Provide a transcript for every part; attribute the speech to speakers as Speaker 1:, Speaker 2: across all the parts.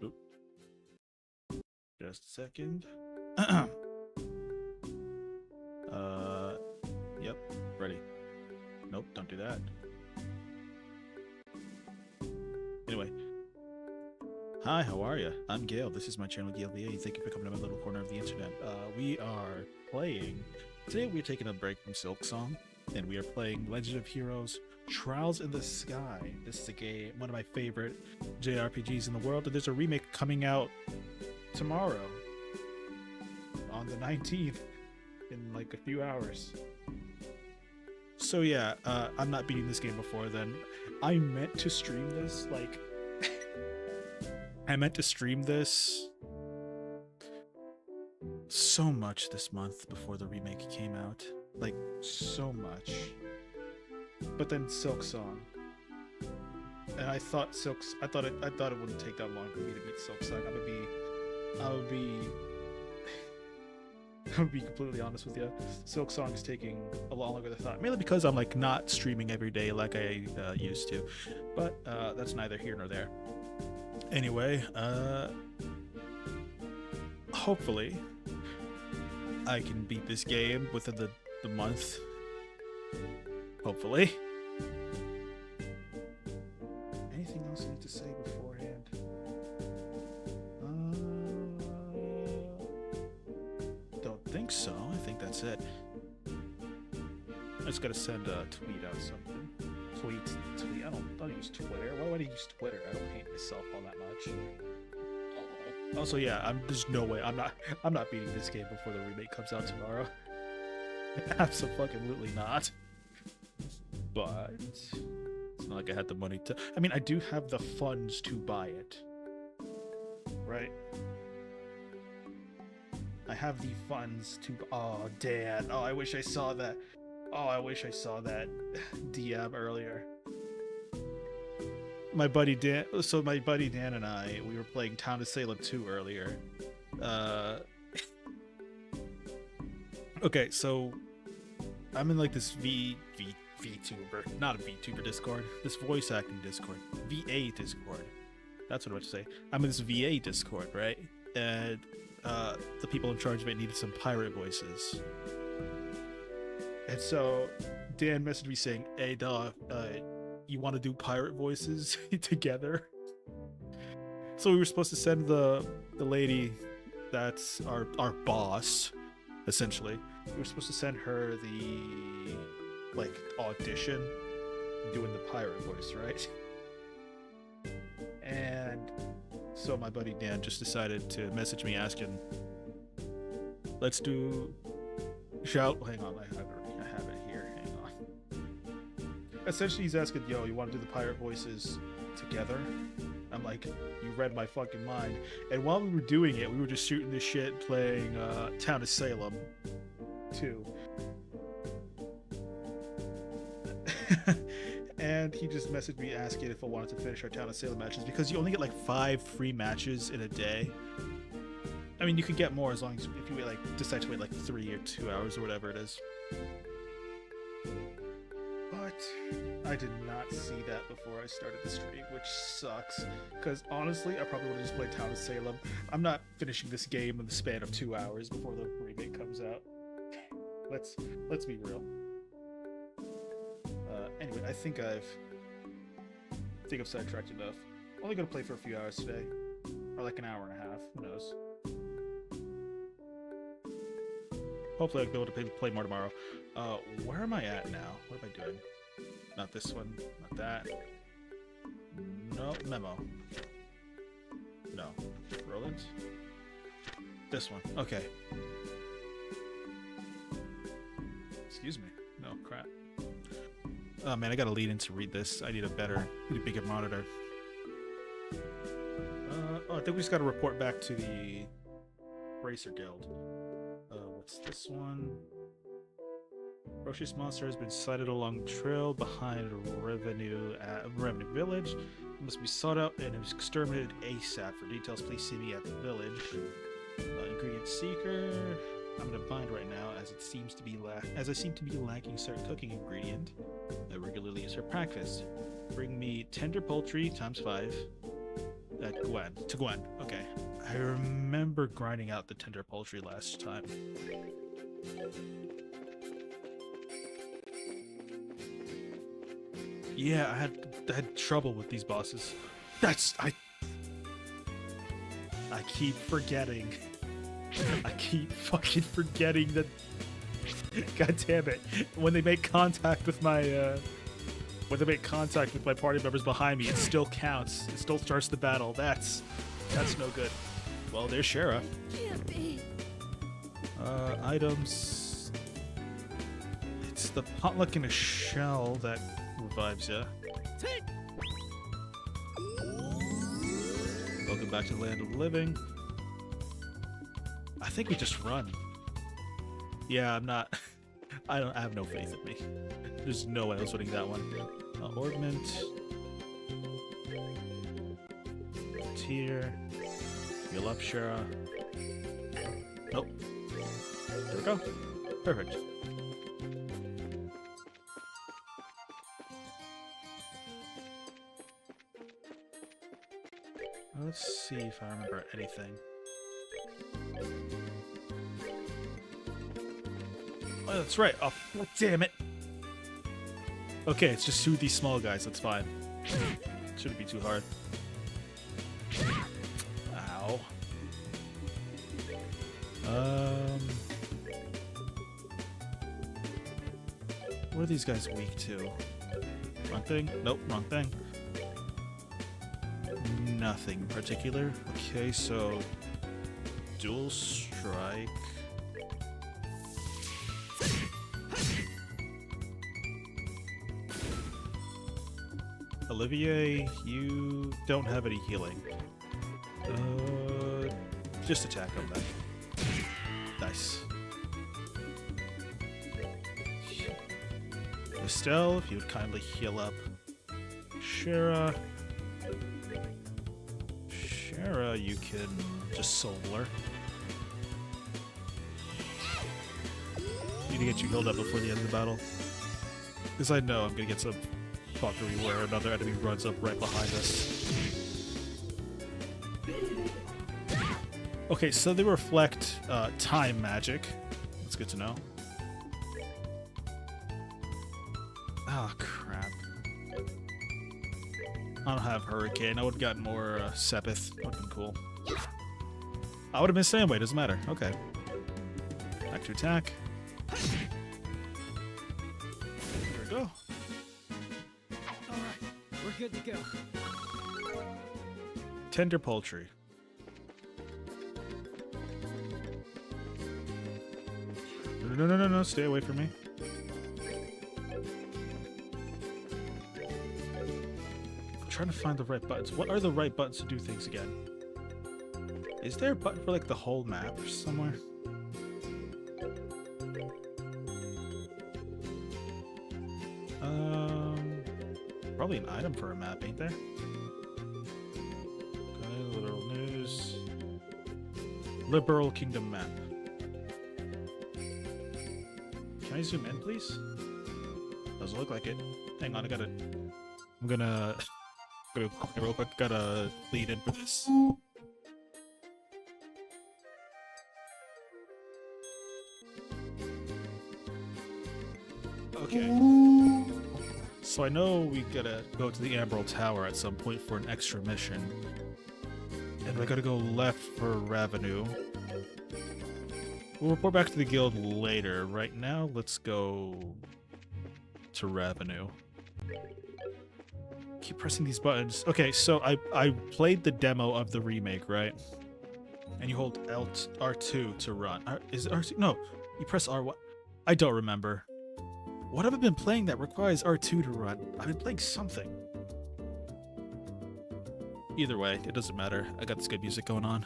Speaker 1: Oop, just a second. Yep, ready. Nope, don't do that. Anyway, hi, how are you? I'm Gail. This is my channel, Gail VA. Thank you for coming to my little corner of the internet. We are playing. Today, we're taking a break from Silk Song, and we are playing Legend of Heroes Trials in the Sky. This is a game, one of my favorite JRPGs in the world, and there's a remake coming out tomorrow on the 19th in like a few hours. So yeah, I'm not beating this game before then. I meant to stream this, like, I meant to stream this so much this month before the remake came out. Like, so much. But then Silk Song. And I thought I thought it wouldn't take that long for me to beat Silk Song. I would be I'll be completely honest with you. Silk Song is taking a lot longer than I thought. Mainly because I'm like not streaming every day like I used to. But that's neither here nor there. Anyway, hopefully I can beat this game within the month. Hopefully. Anything else I need to say beforehand? Don't think so. I think that's it. I just gotta send a tweet out something. Tweet. I don't use Twitter. Why would I use Twitter? I don't hate myself all that much. Also, yeah, there's no way I'm not beating this game before the remake comes out tomorrow. Absolutely not. But it's not like I had the money to. I mean, I do have the funds to buy it, right? I have the funds to. Oh, Dan. Oh, I wish I saw that. Oh, I wish I saw that DM earlier. My buddy Dan. So my buddy Dan and I, we were playing Town of Salem 2 earlier. Okay, so I'm in like this VTuber, not a VTuber Discord. This voice acting Discord, VA Discord. That's what I want to say. I'm in this VA Discord, right? And the people in charge of it needed some pirate voices. And so Dan messaged me saying, "Hey, dog, you want to do pirate voices together?" So we were supposed to send the lady that's our boss, essentially. We were supposed to send her the like audition doing the pirate voice, right? And so my buddy Dan just decided to message me asking, let's do shout. Hang on, I have it here. Hang on. Essentially, he's asking, yo, you want to do the pirate voices together? I'm like, you read my fucking mind. And while we were doing it, we were just shooting this shit, playing Town of Salem 2. And he just messaged me asking if I wanted to finish our Town of Salem matches because you only get like 5 free matches in a day. I mean, you can get more as long as if you wait, like, decide to wait like 3 or 2 hours or whatever it is. But I did not see that before I started the stream, which sucks. Because honestly, I probably would have just played Town of Salem. I'm not finishing this game in the span of 2 hours before the remake comes out. Let's be real. Anyway, I think I've sidetracked enough. Only gonna play for a few hours today, or like an hour and a half. Who knows? Hopefully, I'll be able to play more tomorrow. Where am I at now? What am I doing? Not this one. Not that. No memo. No. Roland. This one. Okay. Excuse me. No crap. Oh man, I gotta lead in to read this. I need a bigger monitor. Oh, I think we just gotta report back to the Racer Guild. What's this one? Ferocious monster has been sighted along the trail behind Revenue Village. It must be sought out and exterminated ASAP. For details, please see me at the village. Ingredient seeker. I'm in a bind right now as I seem to be lacking certain cooking ingredient I regularly use for breakfast. Bring me tender poultry times 5 at Gwen. To Gwen. Okay. I remember grinding out the tender poultry last time. Yeah, I had trouble with these bosses. I keep forgetting. I keep fucking forgetting that. God damn it! When they make contact with my party members behind me, it still counts. It still starts the battle. That's no good. Well, there's Shara. Items. It's the potluck in a shell that revives ya. Welcome back to the land of the living. I think we just run. Yeah, I'm not. I have no faith in me. There's no way I was winning that one. Ornament. Tier. Heal up, Shara. Nope. There we go. Perfect. Let's see if I remember anything. Oh, that's right. Oh, damn it. Okay, it's just soothe these small guys. That's fine. Shouldn't be too hard. Ow. What are these guys weak to? Wrong thing? Nope, wrong thing. Nothing in particular. Okay, so dual strike. Olivier, you don't have any healing. Just attack him then. Nice. Estelle, if you would kindly heal up. Shara. Shara, you can just solar. Need to get you healed up before the end of the battle. Because I know I'm gonna get some fuckery where another enemy runs up right behind us. Okay, so they reflect time magic. That's good to know. Oh, crap. I don't have Hurricane. I would have gotten more Sepith. Would have been cool. I would have missed anyway. Doesn't matter. Okay. Back to attack. There we go.
Speaker 2: Alright, we're good to go.
Speaker 1: Tender poultry. No, stay away from me. I'm trying to find the right buttons. What are the right buttons to do things again? Is there a button for like the whole map somewhere? Probably an item for a map, ain't there? Okay, Liberal News. Liberal Kingdom map. Can I zoom in, please? Doesn't look like it. Hang on, I'm gonna go real quick. Gotta lead in for this. Okay. So I know we gotta go to the Emerald Tower at some point for an extra mission. And we gotta go left for revenue. We'll report back to the guild later. Right now, let's go to revenue. Keep pressing these buttons. Okay, so I played the demo of the remake, right? And you hold R2 to run. Is it R2? No, you press R1. I don't remember. What have I been playing that requires R2 to run? I've been playing something. Either way, it doesn't matter. I got this good music going on.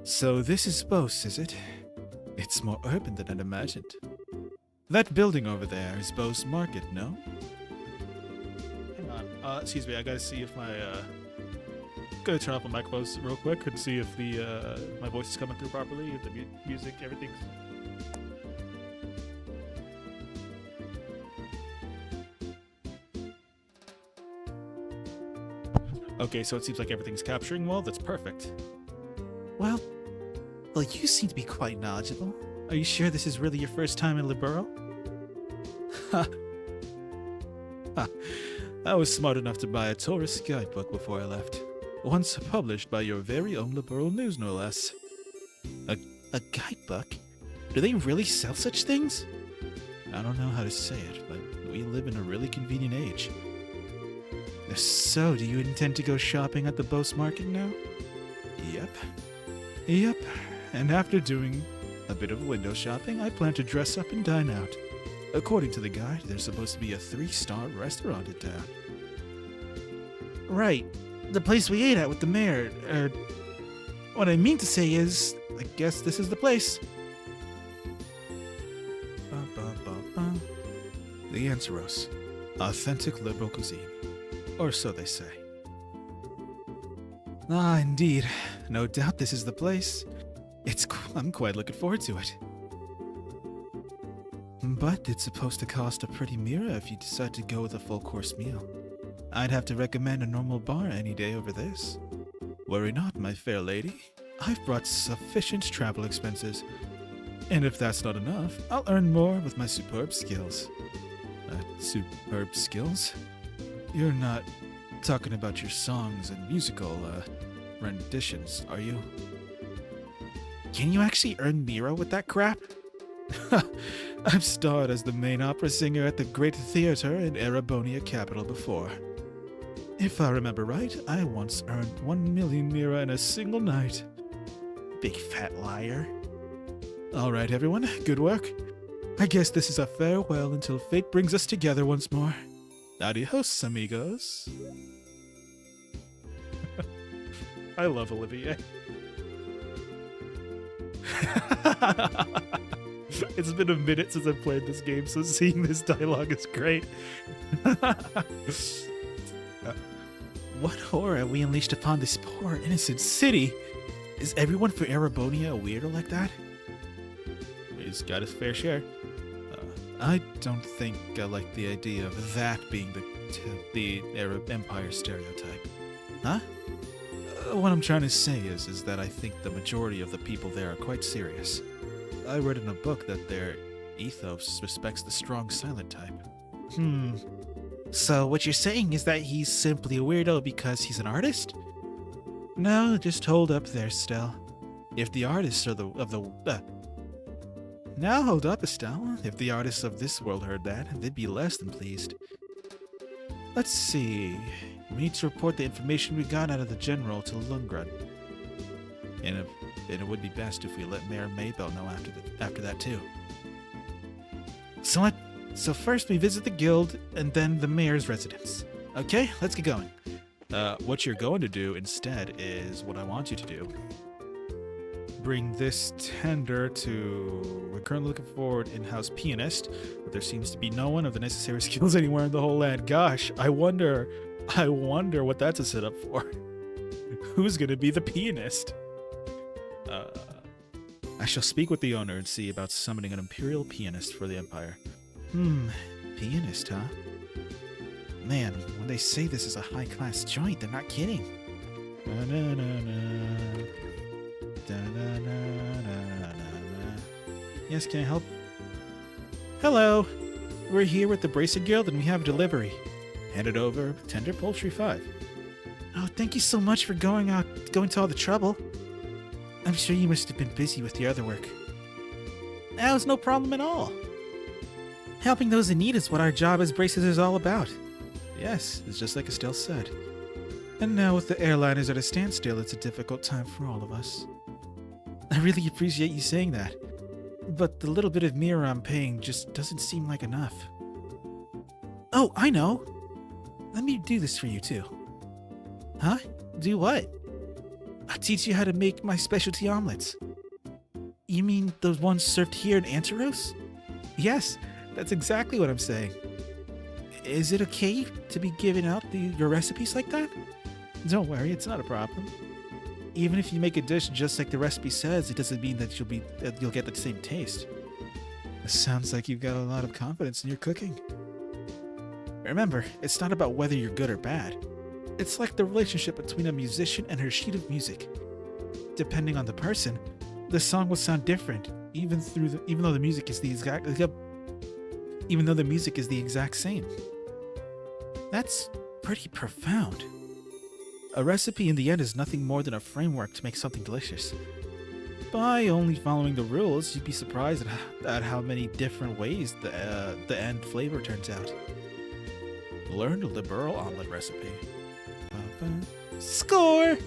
Speaker 1: So this is Bose, is it? It's more urban than I'd imagined. That building over there is Bose Market, no? Hang on. Excuse me, I gotta see if my, gotta turn off my microphones real quick and see if the, my voice is coming through properly, if the music, everything's... Okay, so it seems like everything's capturing well. That's perfect.
Speaker 3: Well, you seem to be quite knowledgeable. Are you sure this is really your first time in Liberal?
Speaker 1: Ha! Ha! I was smart enough to buy a tourist guidebook before I left. Once published by your very own Liberal News, no less.
Speaker 3: A guidebook? Do they really sell such things?
Speaker 1: I don't know how to say it, but we live in a really convenient age.
Speaker 3: So, do you intend to go shopping at the Bose Market now?
Speaker 1: Yep. And after doing a bit of window shopping, I plan to dress up and dine out. According to the guide, there's supposed to be a 3-star restaurant in town.
Speaker 3: Right. The place we ate at with the mayor. What I mean to say is, I guess this is the place.
Speaker 1: The Anseros. Authentic liberal cuisine. Or so they say.
Speaker 3: Ah, indeed. No doubt this is the place.
Speaker 1: I'm quite looking forward to it.
Speaker 3: But it's supposed to cost a pretty mira if you decide to go with a full course meal. I'd have to recommend a normal bar any day over this.
Speaker 1: Worry not, my fair lady. I've brought sufficient travel expenses. And if that's not enough, I'll earn more with my superb skills. Superb skills? You're not talking about your songs and musical, renditions, are you?
Speaker 3: Can you actually earn mira with that crap?
Speaker 1: I've starred as the main opera singer at the Great Theatre in Erebonia capital before. If I remember right, I once earned 1 million mira in a single night.
Speaker 3: Big fat liar.
Speaker 1: All right, everyone, good work. I guess this is a farewell until fate brings us together once more. Adios, amigos. I love Olivier. It's been a minute since I've played this game, so seeing this dialogue is great.
Speaker 3: What horror have we unleashed upon this poor innocent city? Is everyone for Erebonia a weirdo like that?
Speaker 1: He's got his fair share. I don't think I like the idea of that being the Arab Empire stereotype.
Speaker 3: Huh?
Speaker 1: What I'm trying to say is that I think the majority of the people there are quite serious. I read in a book that their ethos respects the strong silent type.
Speaker 3: So what you're saying is that he's simply a weirdo because he's an artist?
Speaker 1: No, just hold up there, Estelle. If the artists are Now hold up, Estelle. If the artists of this world heard that, they'd be less than pleased. Let's see. We need to report the information we got out of the general to Lundgren. And it would be best if we let Mayor Maybell know after that too.
Speaker 3: So first we visit the guild and then the mayor's residence. Okay, let's get going.
Speaker 1: What you're going to do instead is what I want you to do. Bring this tender to... We're currently looking for an in-house pianist, but there seems to be no one of the necessary skills anywhere in the whole land. Gosh, I wonder what that's a setup for. Who's gonna be the pianist? I shall speak with the owner and see about summoning an imperial pianist for the Empire.
Speaker 3: Pianist, huh? Man, when they say this is a high-class joint, they're not kidding.
Speaker 1: Yes, can I help?
Speaker 3: Hello. We're here with the Bracer Guild and we have a delivery.
Speaker 1: Hand it over. Tender Poultry 5.
Speaker 3: Oh, thank you so much for going to all the trouble. I'm sure you must have been busy with your other work. That was no problem at all. Helping those in need is what our job as bracers is all about.
Speaker 1: Yes, it's just like Estelle said.
Speaker 3: And now with the airliners at a standstill, it's a difficult time for all of us. I really appreciate you saying that. But the little bit of mirror I'm paying just doesn't seem like enough. Oh, I know! Let me do this for you too. Huh? Do what? I'll teach you how to make my specialty omelets. You mean those ones served here in Anteros? Yes, that's exactly what I'm saying. Is it okay to be giving out your recipes like that?
Speaker 1: Don't worry, it's not a problem.
Speaker 3: Even if you make a dish just like the recipe says, it doesn't mean that you'll get the same taste.
Speaker 1: It sounds like you've got a lot of confidence in your cooking.
Speaker 3: Remember, it's not about whether you're good or bad. It's like the relationship between a musician and her sheet of music. Depending on the person, the song will sound different, even though the music is the exact same. That's pretty profound. A recipe in the end is nothing more than a framework to make something delicious. By only following the rules, you'd be surprised at how many different ways the end flavor turns out. Learn the liberal omelet recipe. Score!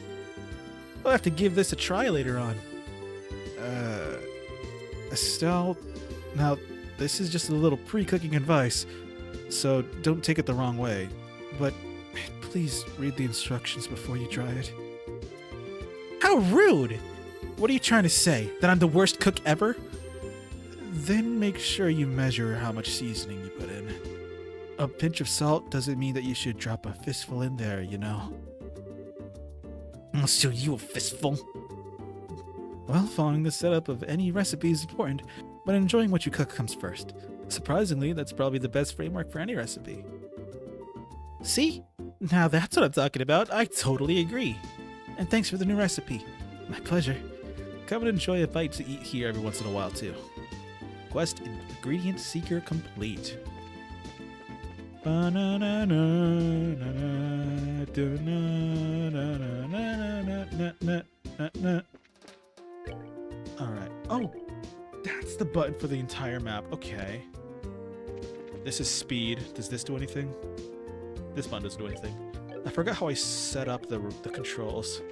Speaker 3: I'll have to give this a try later on. Estelle, now this is just a little pre-cooking advice, so don't take it the wrong way, but please read the instructions before you try it. How rude! What are you trying to say? That I'm the worst cook ever? Then make sure you measure how much seasoning you put in. A pinch of salt doesn't mean that you should drop a fistful in there, you know. I'll show you a fistful. Well, following the setup of any recipe is important, but enjoying what you cook comes first. Surprisingly, that's probably the best framework for any recipe. See? Now that's what I'm talking about. I totally agree. And thanks for the new recipe. My pleasure. Come and enjoy a bite to eat here every once in a while, too. Quest Ingredient Seeker complete. Alright. Oh! That's the button for the entire map. Okay. This is speed. Does this do anything? This button doesn't do anything. I forgot how I set up the controls.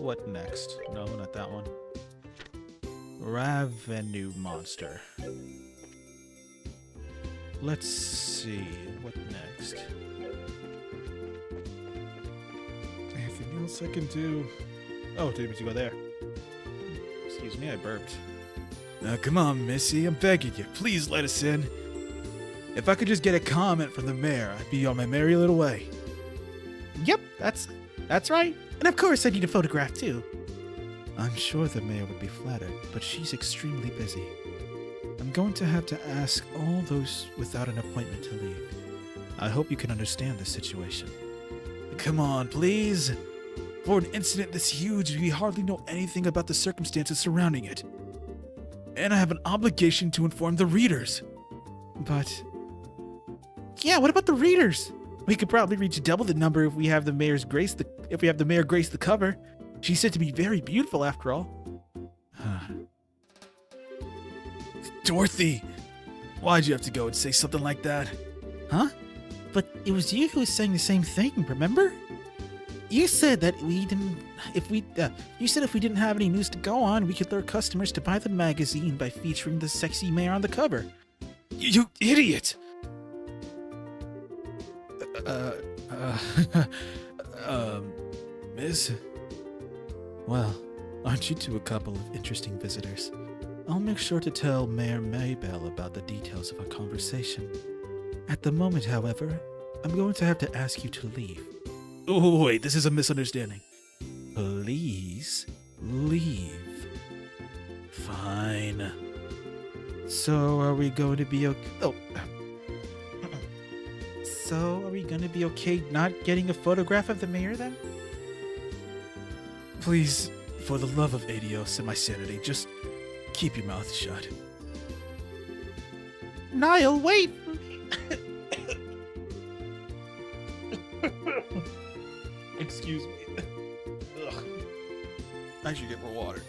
Speaker 3: What next? No, not that one. Revenue monster. Let's see. What next? Anything else I can do? Oh, didn't mean to go there. Excuse me, I burped. Now, come on, Missy. I'm begging you. Please let us in. If I could just get a comment from the mayor, I'd be on my merry little way. Yep, that's right. And of course, I need a photograph, too. I'm sure the mayor would be flattered, but she's extremely busy. I'm going to have to ask all those without an appointment to leave. I hope you can understand this situation. Come on, please. For an incident this huge, we hardly know anything about the circumstances surrounding it. And I have an obligation to inform the readers. But... yeah, what about the readers? We could probably reach double the number if we have the mayor grace the cover. She's said to be very beautiful after all. Dorothy! Why'd you have to go and say something like that? Huh? But it was you who was saying the same thing, remember? You said that if we didn't have any news to go on, we could lure customers to buy the magazine by featuring the sexy mayor on the cover. You idiot! Miss? Well, aren't you two a couple of interesting visitors? I'll make sure to tell Mayor Maybell about the details of our conversation. At the moment, however, I'm going to have to ask you to leave. Oh, wait, this is a misunderstanding. Please leave. Fine. So, are we going to be okay? Oh. So, are we going to be okay not getting a photograph of the mayor then? Please, for the love of Adios and my sanity, just keep your mouth shut. Niall, wait for me. Excuse me. Ugh. I should get more water.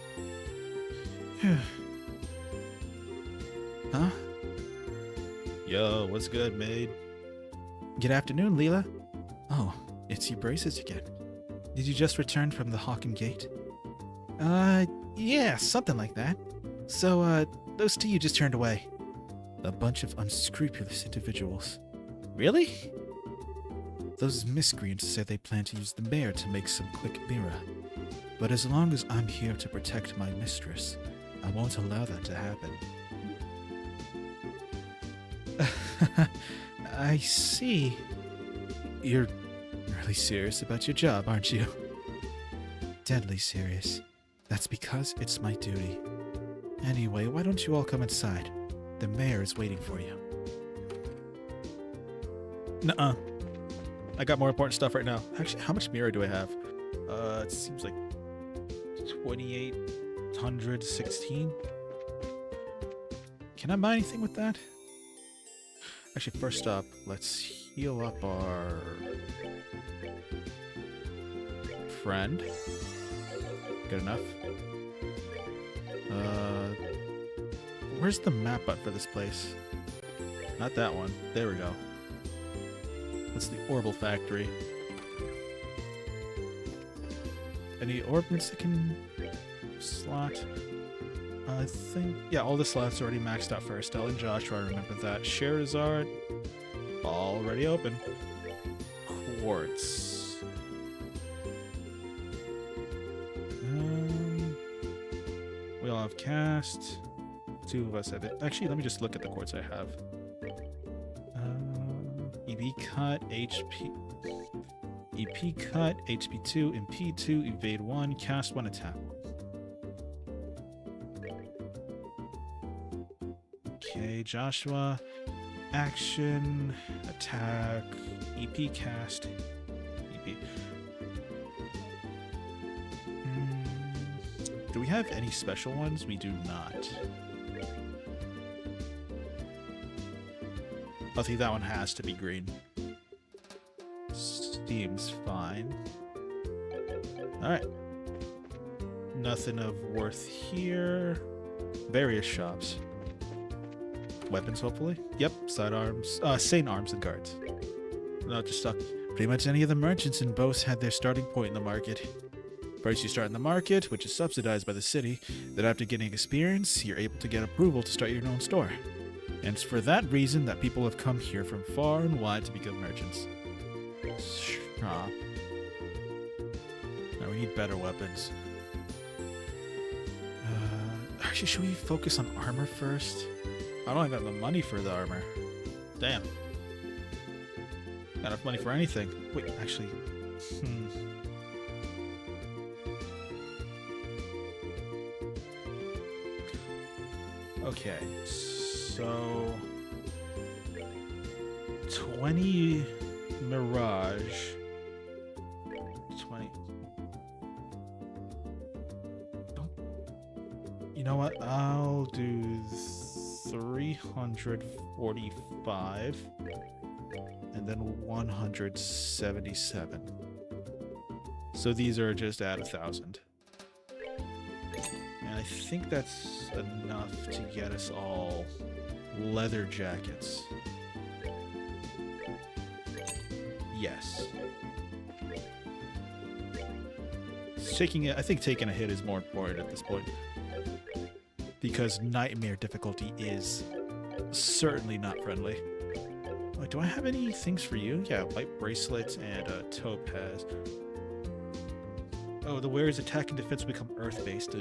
Speaker 3: Huh? Yo, what's good, maid? Good afternoon, Leela. Oh, it's you braces again. Did you just return from the Hawken Gate? Yeah, something like that. So, those two you just turned away. A bunch of unscrupulous individuals. Really? Those miscreants said they plan to use the mayor to make some quick mirror. But as long as I'm here to protect my mistress, I won't allow that to happen. I see. You're really serious about your job, aren't you? Deadly serious. That's because it's my duty. Anyway, why don't you all come inside? The mayor is waiting for you.
Speaker 1: Nuh-uh. I got more important stuff right now. Actually, how much mirror do I have? It seems like 2,816. Can I buy anything with that? Actually, first up, let's heal up our friend. Good enough. Where's the map button for this place? Not that one. There we go. That's the Orbital Factory. Any orbits that can slot? I think, yeah, all the slots are already maxed out for Estelle and Joshua. I remember that. Sherazard, already open. Quartz. We all have cast. Two of us have it. Actually, let me just look at the quartz I have. EB cut, HP. EP cut, HP2, MP2, evade 1, cast 1, attack 1. Okay, Joshua. Action, attack, EP cast, EP. Do we have any special ones? We do not. I think that one has to be green. Seems fine. Alright. Nothing of worth here. Various shops. Weapons, hopefully. Yep, sidearms. Sane arms and guards. Not just stuck. Pretty much any of the merchants in Bose had their starting point in the market. First you start in the market, which is subsidized by the city. Then after getting experience, you're able to get approval to start your own store. And it's for that reason that people have come here from far and wide to become merchants. Now we need better weapons. Actually, should we focus on armor first? I don't even have the money for the armor. Damn. Not enough money for anything. Wait, actually. Okay, so 20 Mirage. 20. You know what? I'll do 345 and then 177. So these are just at 1,000. And I think that's enough to get us all leather jackets. Yes. I think taking a hit is more important at this point. Because nightmare difficulty is certainly not friendly. Wait, do I have any things for you? Yeah, white bracelets and a topaz. Oh, the wearer's attack and defense become earth-based.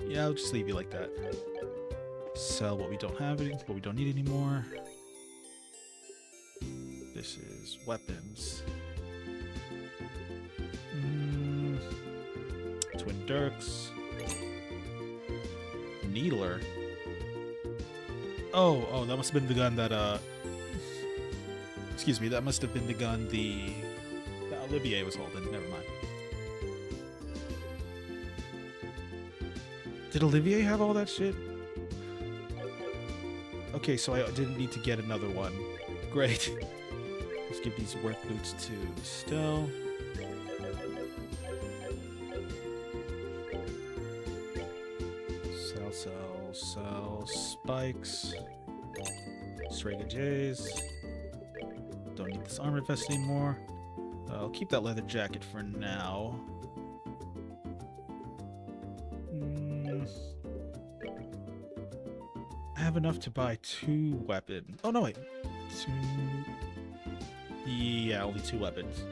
Speaker 1: Yeah, I'll just leave you like that. Sell what we don't have, what we don't need anymore. This is weapons. Twin Dirks. Needler. Oh, that must have been the gun that, excuse me, that must have been the gun that Olivier was holding. Never mind. Did Olivier have all that shit? Okay, so I didn't need to get another one. Great. Let's give these work boots to Estelle. Sell spikes. Strega J's. Don't need this armor vest anymore. I'll keep that leather jacket for now. I have enough to buy 2 weapons. Oh no, wait. 2. Yeah, only 2 weapons.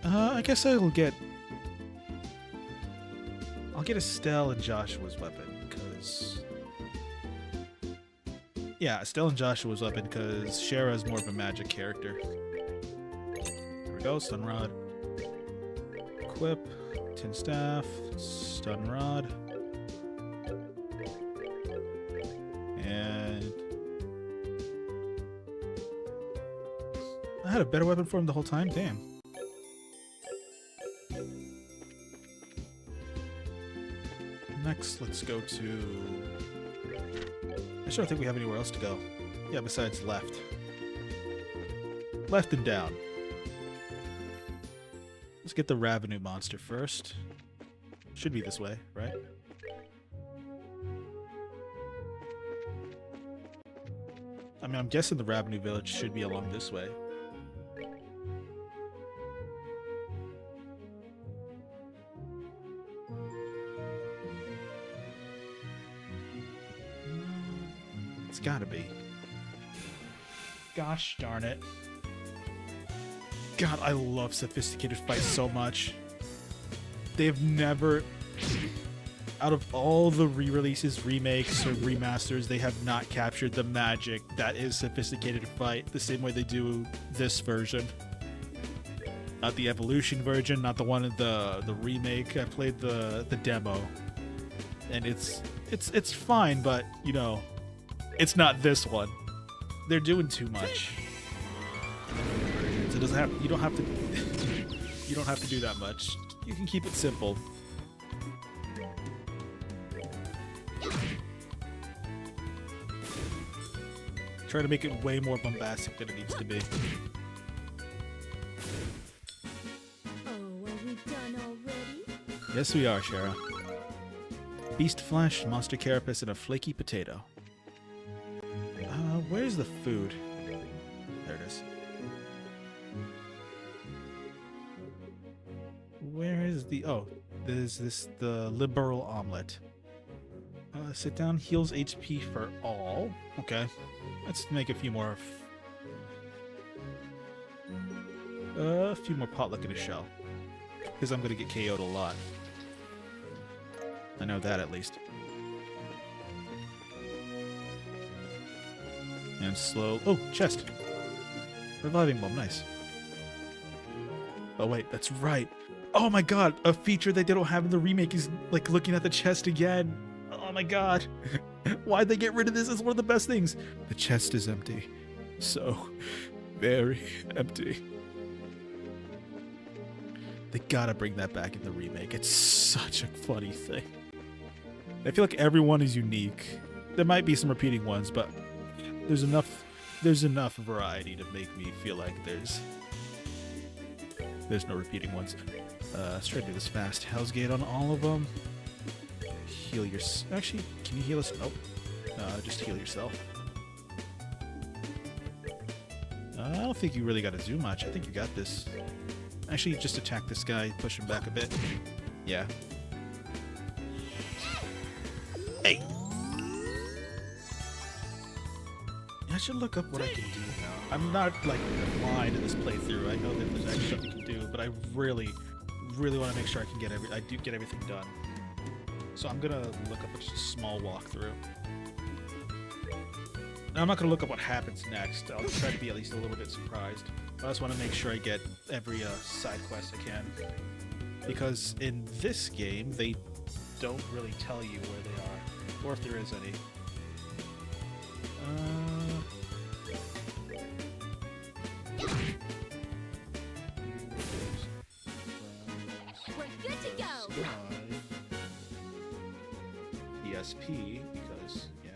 Speaker 1: I guess I'll get Estelle and Joshua's weapon, because... Yeah, Estelle and Joshua's weapon, because Shara is more of a magic character. Here we go, Stun Rod. Equip, Tin Staff, Stun Rod. had a better weapon for him the whole time? Damn. Next, let's go to... I don't think we have anywhere else to go. Yeah, besides left. Left and down. Let's get the Revenue monster first. Should be this way, right? I mean, I'm guessing the Revenue village should be along this way. It's gotta be. Gosh darn it. God, I love sophisticated fights so much. They've never... Out of all the re-releases, remakes, or remasters, they have not captured the magic that is sophisticated fight the same way they do this version. Not the Evolution version, not the one in the remake. I played the demo. And it's fine, but, you know, it's not this one. They're doing too much. So it doesn't have, you don't have to you don't have to do that much. You can keep it simple. Try to make it way more bombastic than it needs to be.
Speaker 4: Oh, are we done already?
Speaker 1: Yes, we are, Shara. Beast flesh, monster carapace, and a flaky potato. Where's the food? There it is. Where is the... Oh, there's the liberal omelet. Sit down, heals HP for all. Okay. Let's make a few more... a few more potluck in a shell. Because I'm going to get KO'd a lot. I know that at least. And slow... Oh, chest! Reviving bomb, nice. Oh wait, that's right. Oh my god, a feature that they don't have in the remake is like looking at the chest again. Oh my god. Why'd they get rid of this? It's one of the best things. The chest is empty. So very empty. They gotta bring that back in the remake. It's such a funny thing. I feel like everyone is unique. There might be some repeating ones, but there's enough variety to make me feel like there's no repeating ones. Let's try to do this fast. Hell's Gate on all of them. Heal your... Actually, can you heal us? Nope. Just heal yourself. I don't think you really got to do much. I think you got this. Actually, just attack this guy, push him back a bit. Yeah. Hey! I should look up what I can do now. I'm not, like, blind in this playthrough. I know that there's actually stuff you can do, but I really want to make sure I can get everything done. So I'm gonna look up just a small walkthrough. Now, I'm not gonna look up what happens next. I'll try to be at least a little bit surprised. I just want to make sure I get every side quest I can. Because in this game, they don't really tell you where they are, or if there is any.
Speaker 4: We're good to go.
Speaker 1: ESP, because, yeah.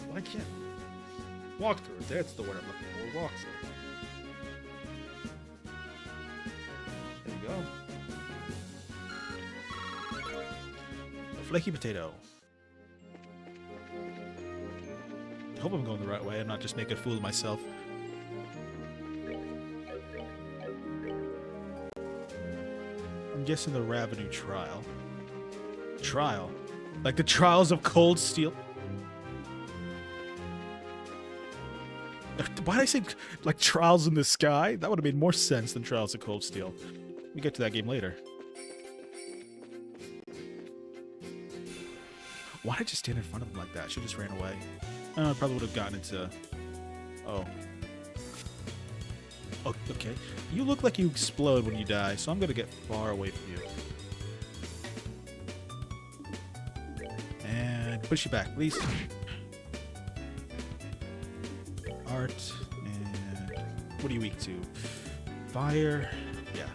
Speaker 1: Why can't... Walkthrough, that's the word I'm looking for, walkthrough. There you go. A flaky potato. I hope I'm going the right way and not just making a fool of myself. I'm guessing the Revenue trial. Trial? Like the trials of Cold Steel? Why did I say like Trials in the Sky? That would have made more sense than Trials of Cold Steel. We get to that game later. Why did I just stand in front of him like that? I should have just ran away. I probably would have gotten into... Oh. Oh, okay. You look like you explode when you die, so I'm gonna get far away from you. And Push you back, please. Art and what are you weak to? Fire. Yeah.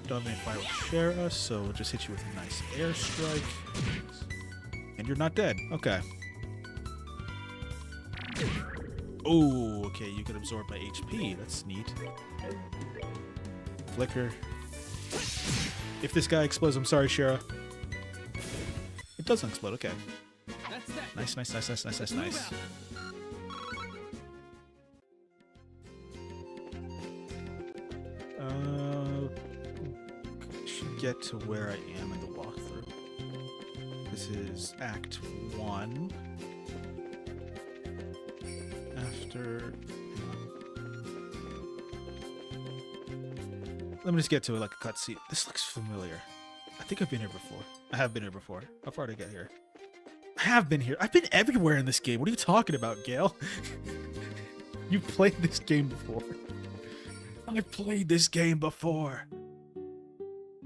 Speaker 1: Don't have any fire with Shara, so we'll just hit you with a nice airstrike. And you're not dead. Okay. Oh, okay. You can absorb my HP. That's neat. Flicker. If this guy explodes, I'm sorry, Shara. It doesn't explode. Okay.
Speaker 2: That's that.
Speaker 1: Nice, nice, nice, nice, nice, nice,
Speaker 2: Move
Speaker 1: nice.
Speaker 2: out.
Speaker 1: Should get to where I am in the walkthrough. This is Act 1. After... hang on. Let me just get to it like a cutscene. This looks familiar. I think I've been here before. I have been here before. How far did I get here? I have been here. I've been everywhere in this game. What are you talking about, Gale? You played this game before. I've played this game before.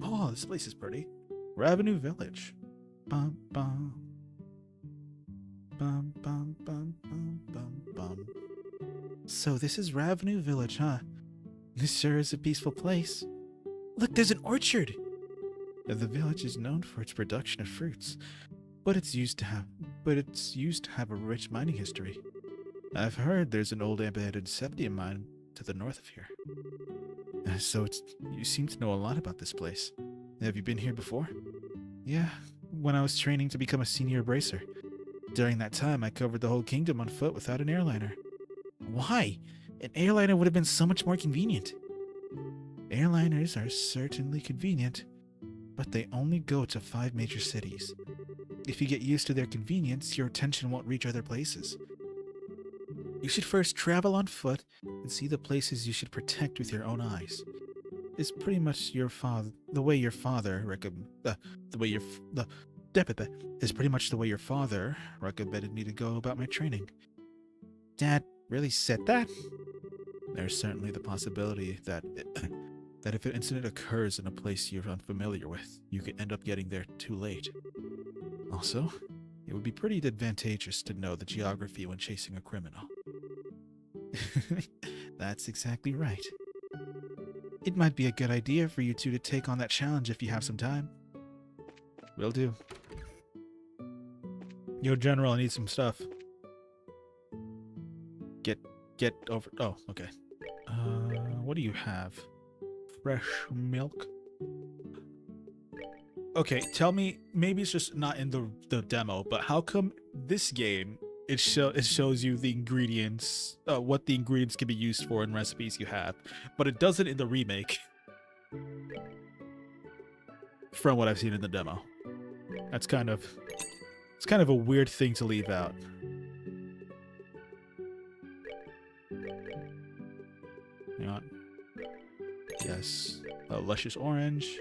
Speaker 1: Oh, this place is pretty. Revenue Village. Bum, bum. Bum, bum, bum, bum, bum, bum.
Speaker 3: So this is Revenue Village, huh? This sure is a peaceful place. Look, there's an orchard. The village is known for its production of fruits, but it's used to have a rich mining history. I've heard there's an old abandoned septium mine to the north of here. So you seem to know a lot about this place. Have you been here before? Yeah, when I was training to become a senior bracer. During that time, I covered the whole kingdom on foot without an airliner. Why? An airliner would have been so much more convenient. Airliners are certainly convenient, but they only go to 5 major cities. If you get used to their convenience, your attention won't reach other places. You should first travel on foot and see the places you should protect with your own eyes. It's pretty much the way your father recommended me to go about my training. Dad really said that? There's certainly the possibility that that if an incident occurs in a place you're unfamiliar with, you could end up getting there too late. Also, it would be pretty advantageous to know the geography when chasing a criminal. That's exactly right. It might be a good idea for you two to take on that challenge if you have some time. Will do.
Speaker 1: Yo, General, I need some stuff. Get over... Oh, okay. What do you have? Fresh milk? Okay, tell me, maybe it's just not in the demo, but how come this game, it shows you the ingredients, what the ingredients can be used for in recipes you have, but it doesn't in the remake? From what I've seen in the demo. It's kind of a weird thing to leave out. Hang on. Yes. Luscious orange.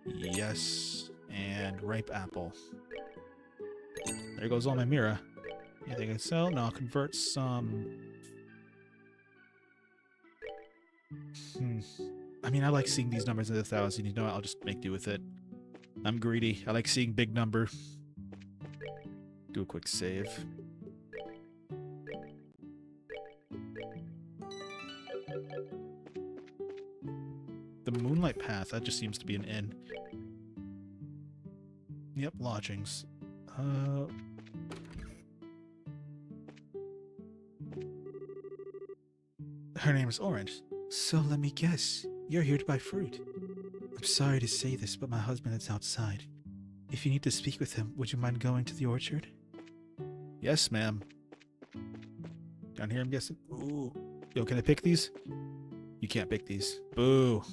Speaker 1: Yes. And ripe apple. There goes all my Mira. Anything I can sell? No, I'll convert some... I mean, I like seeing these numbers in the 1,000. You know what? I'll just make do with it. I'm greedy. I like seeing big number. Do a quick save. The Moonlight Path, that just seems to be an inn. Yep, lodgings. Her name is Orange.
Speaker 3: So let me guess, you're here to buy fruit. I'm sorry to say this, but my husband is outside. If you need to speak with him, would you mind going to the orchard?
Speaker 1: Yes, ma'am. Down here, I'm guessing. Ooh. Yo, can I pick these? You can't pick these. Boo.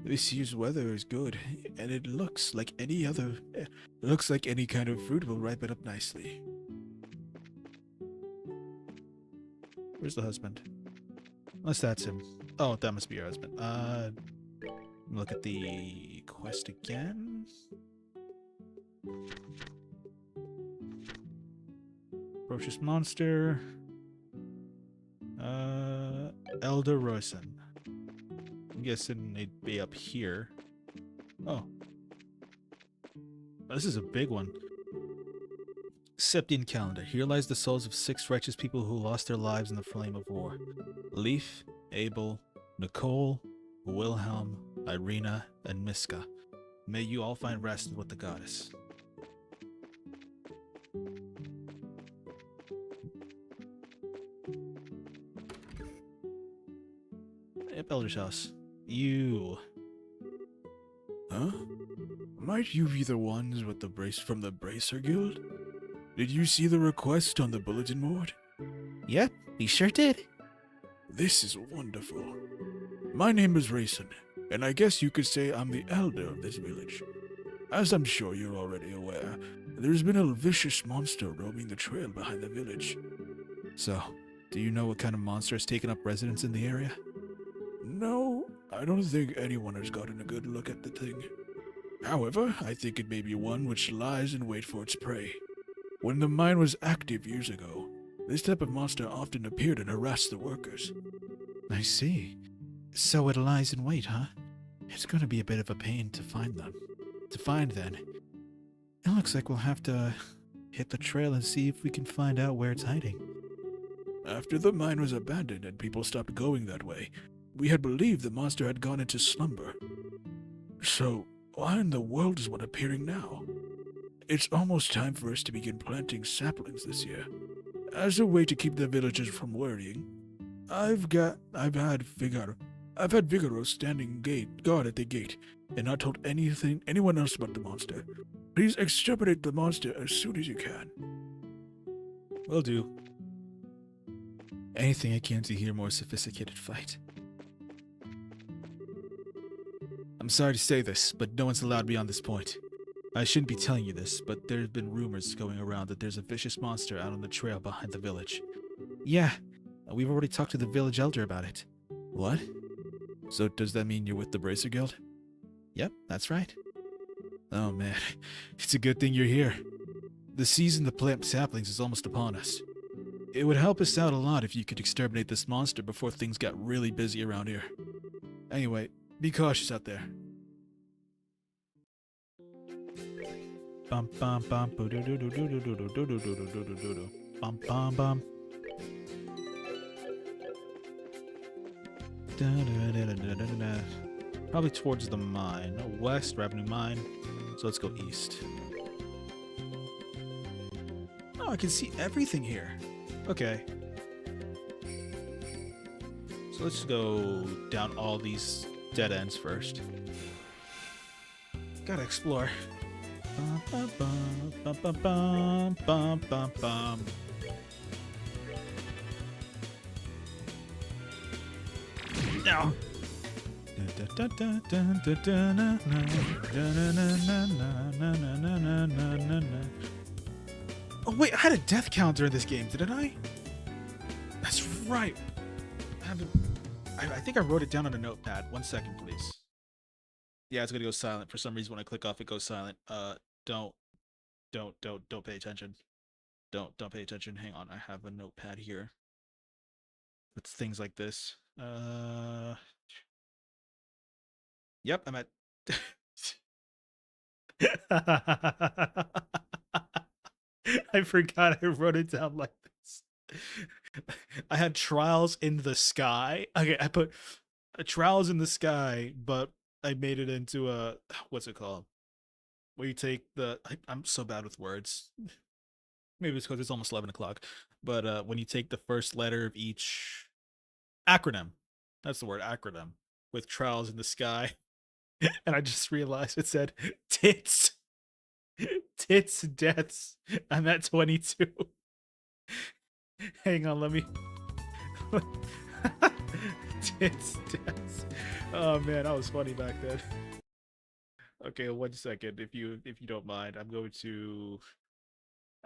Speaker 1: This year's weather is good, and it looks like any kind of fruit will ripen up nicely. Where's the husband? Unless that's him. Oh, that must be your husband. Look at the quest again. Ferocious monster. Elder Royson. I'm guessing they'd be up here. Oh, this is a big one. Septian calendar. Here lies the souls of 6 righteous people who lost their lives in the flame of war. Leif, Abel, Nicole, Wilhelm, Irina, and Miska. May you all find rest with the goddess. Yep, Elder's house. You.
Speaker 5: Huh? Might you be the ones with the brace from the Bracer Guild? Did you see the request on the bulletin board?
Speaker 3: Yep, he sure did.
Speaker 5: This is wonderful. My name is Rayson, and I guess you could say I'm the elder of this village. As I'm sure you're already aware, there's been a vicious monster roaming the trail behind the village.
Speaker 3: So, do you know what kind of monster has taken up residence in the area?
Speaker 5: No, I don't think anyone has gotten a good look at the thing. However, I think it may be one which lies in wait for its prey. When the mine was active years ago, this type of monster often appeared and harassed the workers.
Speaker 3: I see. So it lies in wait, huh? It's gonna be a bit of a pain to find them. To find, then. It looks like we'll have to hit the trail and see if we can find out where it's hiding.
Speaker 5: After the mine was abandoned and people stopped going that way, we had believed the monster had gone into slumber. So, why in the world is one appearing now? It's almost time for us to begin planting saplings this year. As a way to keep the villagers from worrying, I've had Figaro standing guard at the gate, and not told anyone else about the monster. Please exterminate the monster as soon as you can.
Speaker 1: Will do.
Speaker 3: Anything I can to hear more sophisticated fight. I'm sorry to say this, but no one's allowed beyond this point. I shouldn't be telling you this, but there's been rumors going around that there's a vicious monster out on the trail behind the village. Yeah, we've already talked to the village elder about it.
Speaker 5: What? So does that mean you're with the Bracer Guild?
Speaker 3: Yep, that's right. Oh man, it's a good thing you're here. The season to plant saplings is almost upon us. It would help us out a lot if you could exterminate this monster before things got really busy around here. Anyway, be cautious out there.
Speaker 1: Bum bum bum boo doo doo doo doo doo doo doo doo doo doo doo doo doo doo. Bum bum bum. Probably towards the mine. West, revenue mine. So let's go east. Oh, I can see everything here. Okay. So let's go down all these dead ends first. Gotta explore. Bum, bum, bum, bum, bum, bum, bum, bum. Now. Oh wait, I had a death counter in this game, didn't I? That's right. I think I wrote it down on a notepad. 1 second, please. Yeah, it's gonna go silent. For some reason, when I click off, it goes silent. Don't pay attention. Don't pay attention. Hang on, I have a notepad here. With things like this. Yep, I'm at. I forgot I wrote it down like this. I had trials in the sky. Okay, I put trials in the sky, but I made it into a what's it called? Where you take I'm so bad with words. Maybe it's because it's almost 11 o'clock. But when you take the first letter of each acronym, that's the word, acronym, with trials in the sky. And I just realized it said tits. Tits deaths. I'm at 22. Hang on, let me. Tits deaths. Oh man, that was funny back then. Okay, 1 second, if you don't mind, I'm going to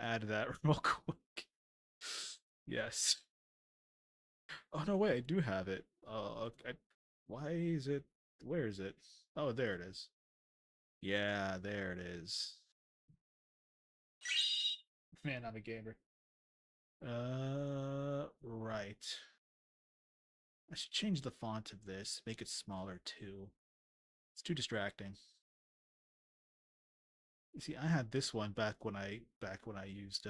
Speaker 1: add that real quick. Yes. Oh no, wait, I do have it. Okay. Why is it? Where is it? Oh, there it is. Yeah, there it is. Man, I'm a gamer. Right. I should change the font of this, make it smaller too. It's too distracting. You see, I had this one back when I used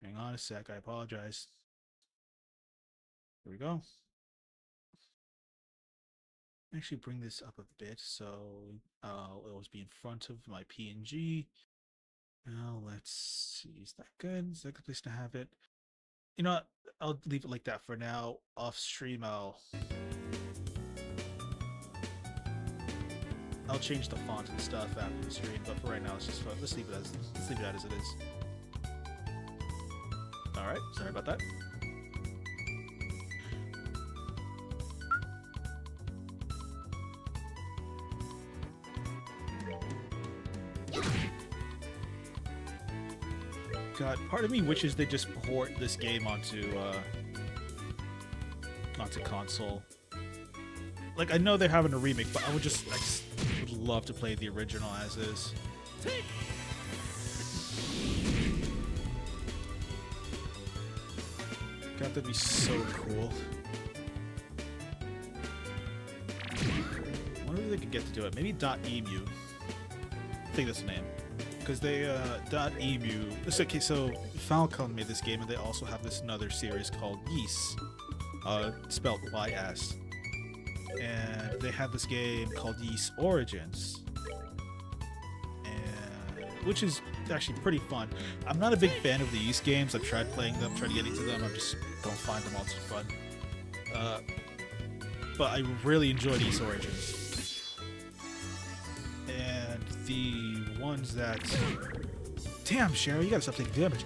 Speaker 1: hang on a sec, I apologize. Here we go. Actually bring this up a bit so it'll always be in front of my PNG. Now let's see, is that good? Is that a good place to have it? You know what? I'll leave it like that for now. Off stream, I'll change the font and stuff after the stream, but for right now, it's just fun. Let's leave it as it is. All right, sorry about that. God, part of me wishes they just port this game onto console. Like, I know they're having a remake, but I just would love to play the original as is. God, that'd be so cool. I wonder if they could get to do it. Maybe .emu. I think that's the name. Because they, .emu... Okay, so Falcon made this game, and they also have this another series called Ys. Spelled Y-S. And they have this game called Ys Origins. And, which is actually pretty fun. I'm not a big fan of the Ys games. I've tried playing them, tried to get into them. I just don't find them all too fun. But I really enjoyed Ys Origins. And the ones that... Damn, Sherry, you gotta stop taking damage.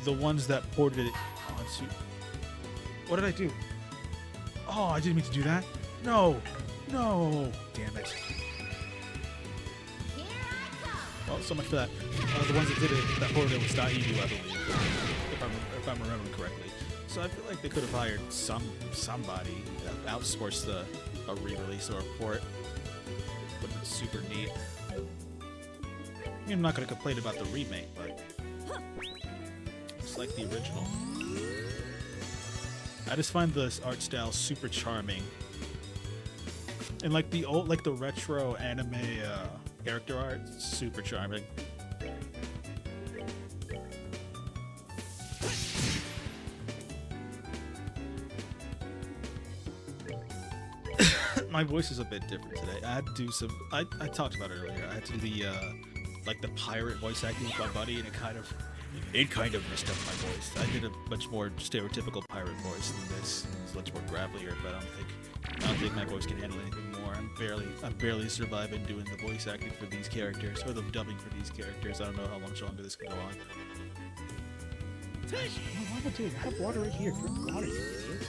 Speaker 1: The ones that ported it onto... What did I do? Oh, I didn't mean to do that. No! No! Damn it. Well, so much for that. The ones that did it, that ported it was .edu, I believe. If I'm remembering correctly. So I feel like they could have hired somebody that outsourced a re-release or a port. Would have been super neat. I mean, I'm not going to complain about the remake, but it's like the original. I just find this art style super charming. And like the old, like the retro anime character art, super charming. My voice is a bit different today. I had to do some. I talked about it earlier. I had to do the like the pirate voice acting with my buddy, and it kind of messed up my voice. I did a much more stereotypical pirate voice than this. It's much more gravelier, but I don't think my voice can handle anything more. I'm barely surviving doing the voice acting for these characters, or the dubbing for these characters. I don't know how much longer this can go on. What am I doing? I have water right here. Drink water, you idiot.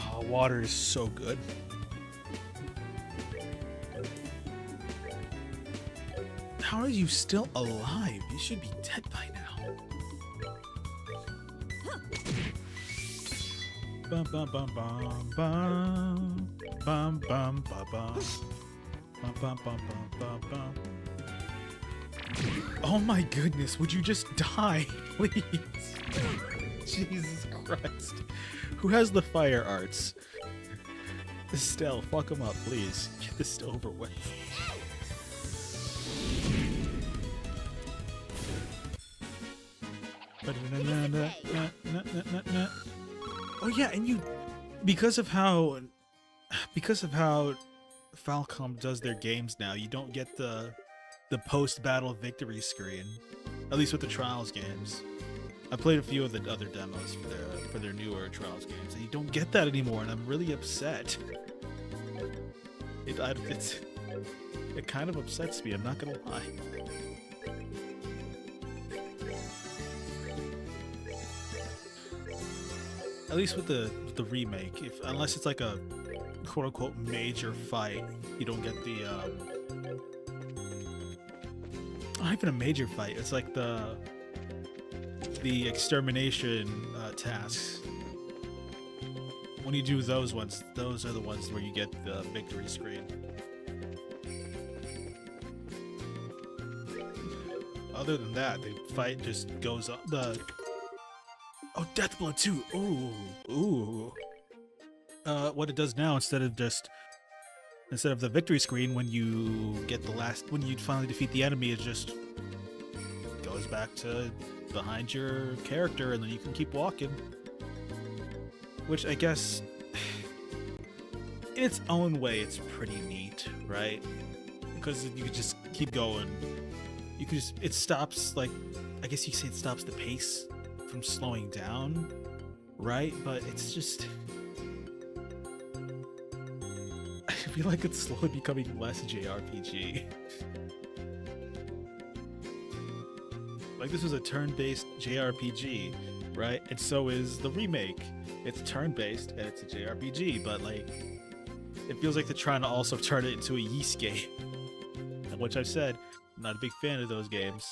Speaker 1: Oh, water is so good. How are you still alive? You should be dead by now. Bum bum bum bum bum bum bum bum bum bum bum bum bum bum. Oh my goodness, would you just die, please? Jesus Christ. Who has the fire arts? Estelle, fuck him up, please. Get this over with. Oh yeah, and you, because of how Falcom does their games now, you don't get the post-battle victory screen, at least with the Trials games. I played a few of the other demos for their newer Trials games, and you don't get that anymore, and I'm really upset. It kind of upsets me, I'm not gonna lie. At least with the remake, unless it's like a quote-unquote major fight, you don't get the not even a major fight. It's like the extermination tasks. When you do those ones, those are the ones where you get the victory screen. Other than that, the fight just goes on. Oh, Deathblood too. Ooh, ooh. What it does now, instead of the victory screen when you get when you finally defeat the enemy, it just goes back to behind your character, and then you can keep walking. Which I guess, in its own way, it's pretty neat, right? Because you could just keep going. You could just, it stops, like, I guess you could say it stops the pace from slowing down, right? But it's just, I feel like it's slowly becoming less JRPG. Like, this was a turn-based JRPG, right? And so is the remake. It's turn-based and it's a JRPG, but like, it feels like they're trying to also turn it into a Ys game. Which I've said, I'm not a big fan of those games.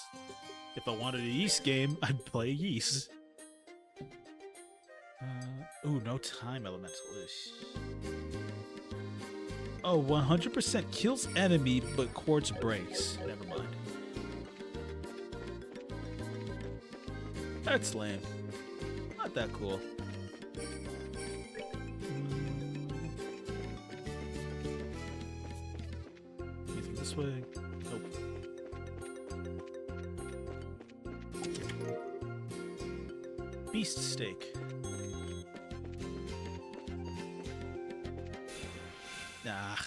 Speaker 1: If I wanted a Ys game, I'd play Ys. Ooh, no time elemental. Oh, 100% kills enemy, but quartz breaks. Never mind. That's lame. Not that cool. Anything this way? Nope. Beast steak. Ah.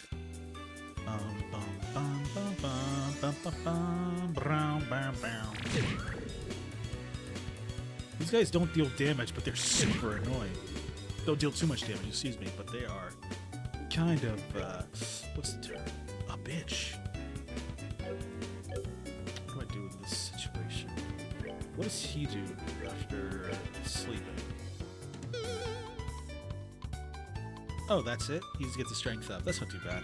Speaker 1: These guys don't deal damage, but they're super annoying. Don't deal too much damage, excuse me, but they are kind of, what's the term? A bitch. What do I do in this situation? What does he do after sleeping? Oh, that's it? He just gets the strength up. That's not too bad.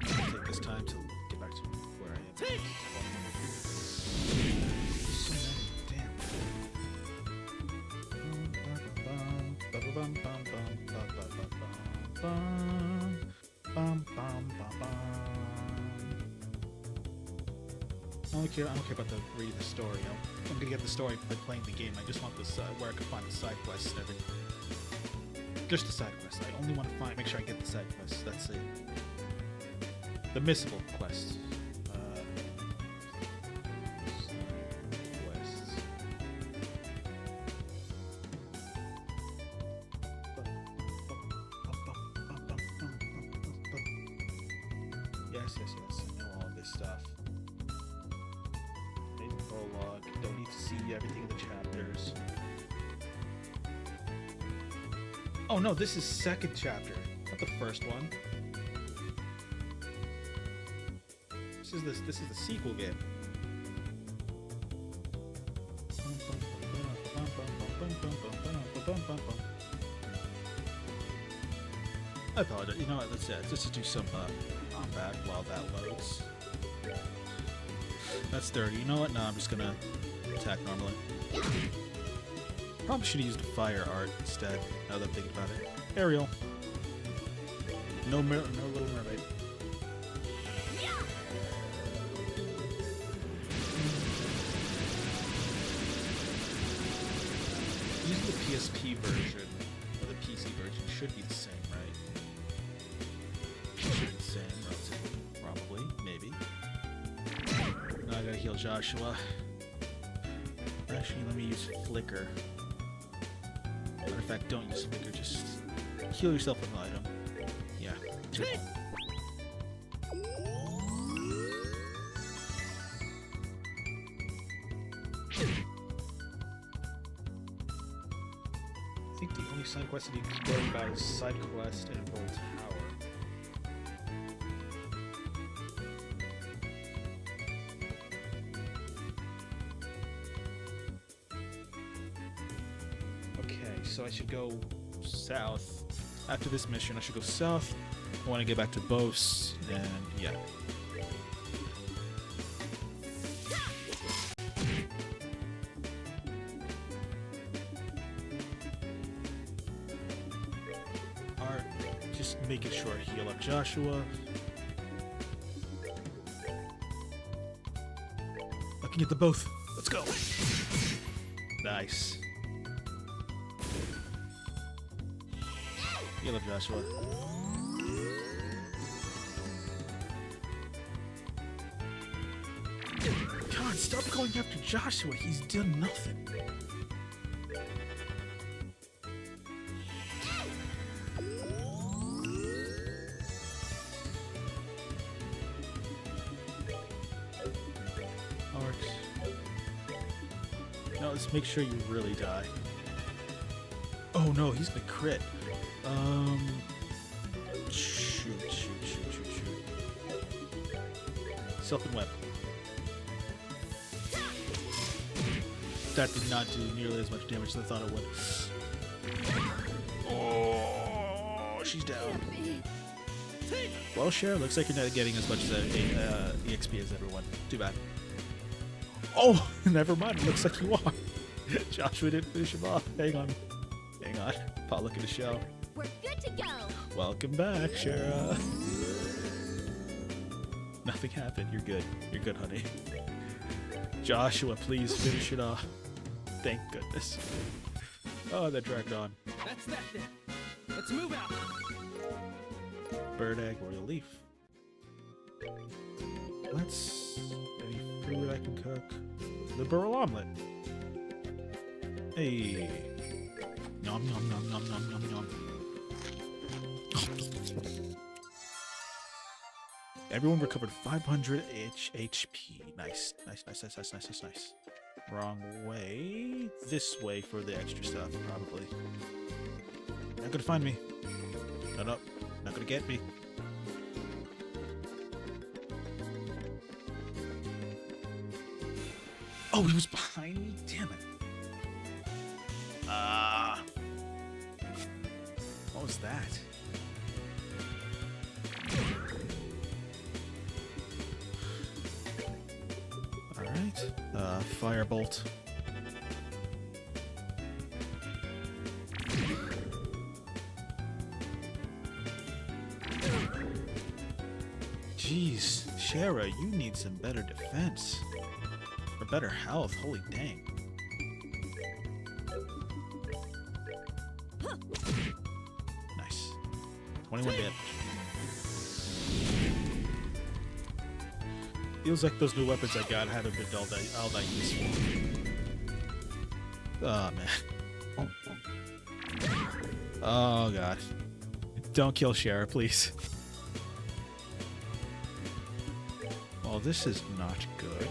Speaker 1: I'll take this time to get back to where I am. So many, damn. I don't care about reading the story. I'm gonna get the story by playing the game. I just want this where I can find the side quests and everything. Just the side quests. I only want to make sure I get the side quests. That's it. The missable quests. Yes. I know all this stuff. Prologue. Don't need to see everything in the chapters. Oh no, this is second chapter, not the first one. This is the sequel game. I apologize. You know what? Let's just do some combat while that loads. That's 30. You know what? No, I'm just gonna attack normally. Probably should have used a fire art instead, now that I'm thinking about it. Ariel. No Little Mermaid. Using the PSP version, or the PC version, should be the same, right? Should be the same, relatively. Probably. Maybe. Now I gotta heal Joshua. Actually, let me use Flicker. Matter of fact, don't use Flicker, just heal yourself with an item. Yeah. I think the only side quest that you can worry about is side quest and Bull Tower. So I should go south. After this mission, I should go south. I want to get back to Bose, and yeah. Alright, just making sure I heal up Joshua. looking at the both. Let's go. Nice. You love Joshua. God, stop going after Joshua. He's done nothing. Arcs. No, let's make sure you really die. Oh no, he's gonna crit. Shoot. Self and web. That did not do nearly as much damage as I thought it would. Oh, she's down. Well, Cher, looks like you're not getting as much as EXP as everyone. Too bad. Oh, never mind. It looks like you are. Joshua didn't finish him off. Hang on. Paul, look at the show.
Speaker 4: We're good to go.
Speaker 1: Welcome back, Shara. Nothing happened. You're good. You're good, honey. Joshua, please finish it off. Thank goodness. Oh, that dragged on.
Speaker 2: That's that then. Let's move out.
Speaker 1: Bird egg, royal leaf. Let's... Any food I can cook? The burrow omelet. Hey. Nom nom nom nom nom nom nom. Everyone recovered 500 HP. Nice. Nice. Wrong way. This way for the extra stuff, probably. Not gonna find me. No. Not gonna get me. Oh, he was behind me? Damn it. What was that? Alright. Firebolt. Jeez, Shara, you need some better defense. Or better health, holy dang. Nice. 21 damage. Feels like those new weapons I got haven't been all that useful. Oh, man. Oh, God. Don't kill Shara, please. Well, this is not good.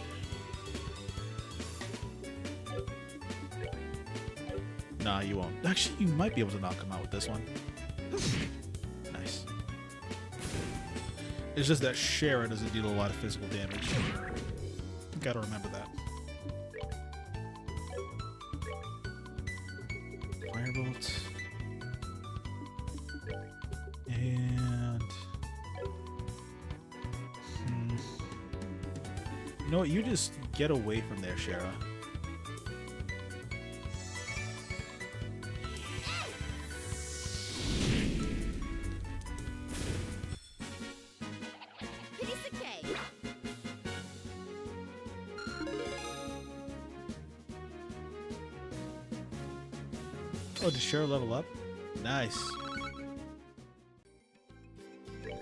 Speaker 1: Nah, you won't. Actually, you might be able to knock him out with this one. Nice. It's just that Shara doesn't deal a lot of physical damage. Gotta remember that. Firebolt. And... You know what? You just get away from there, Shara.
Speaker 4: Piece of cake.
Speaker 1: Oh, did Shara level up? Nice. No.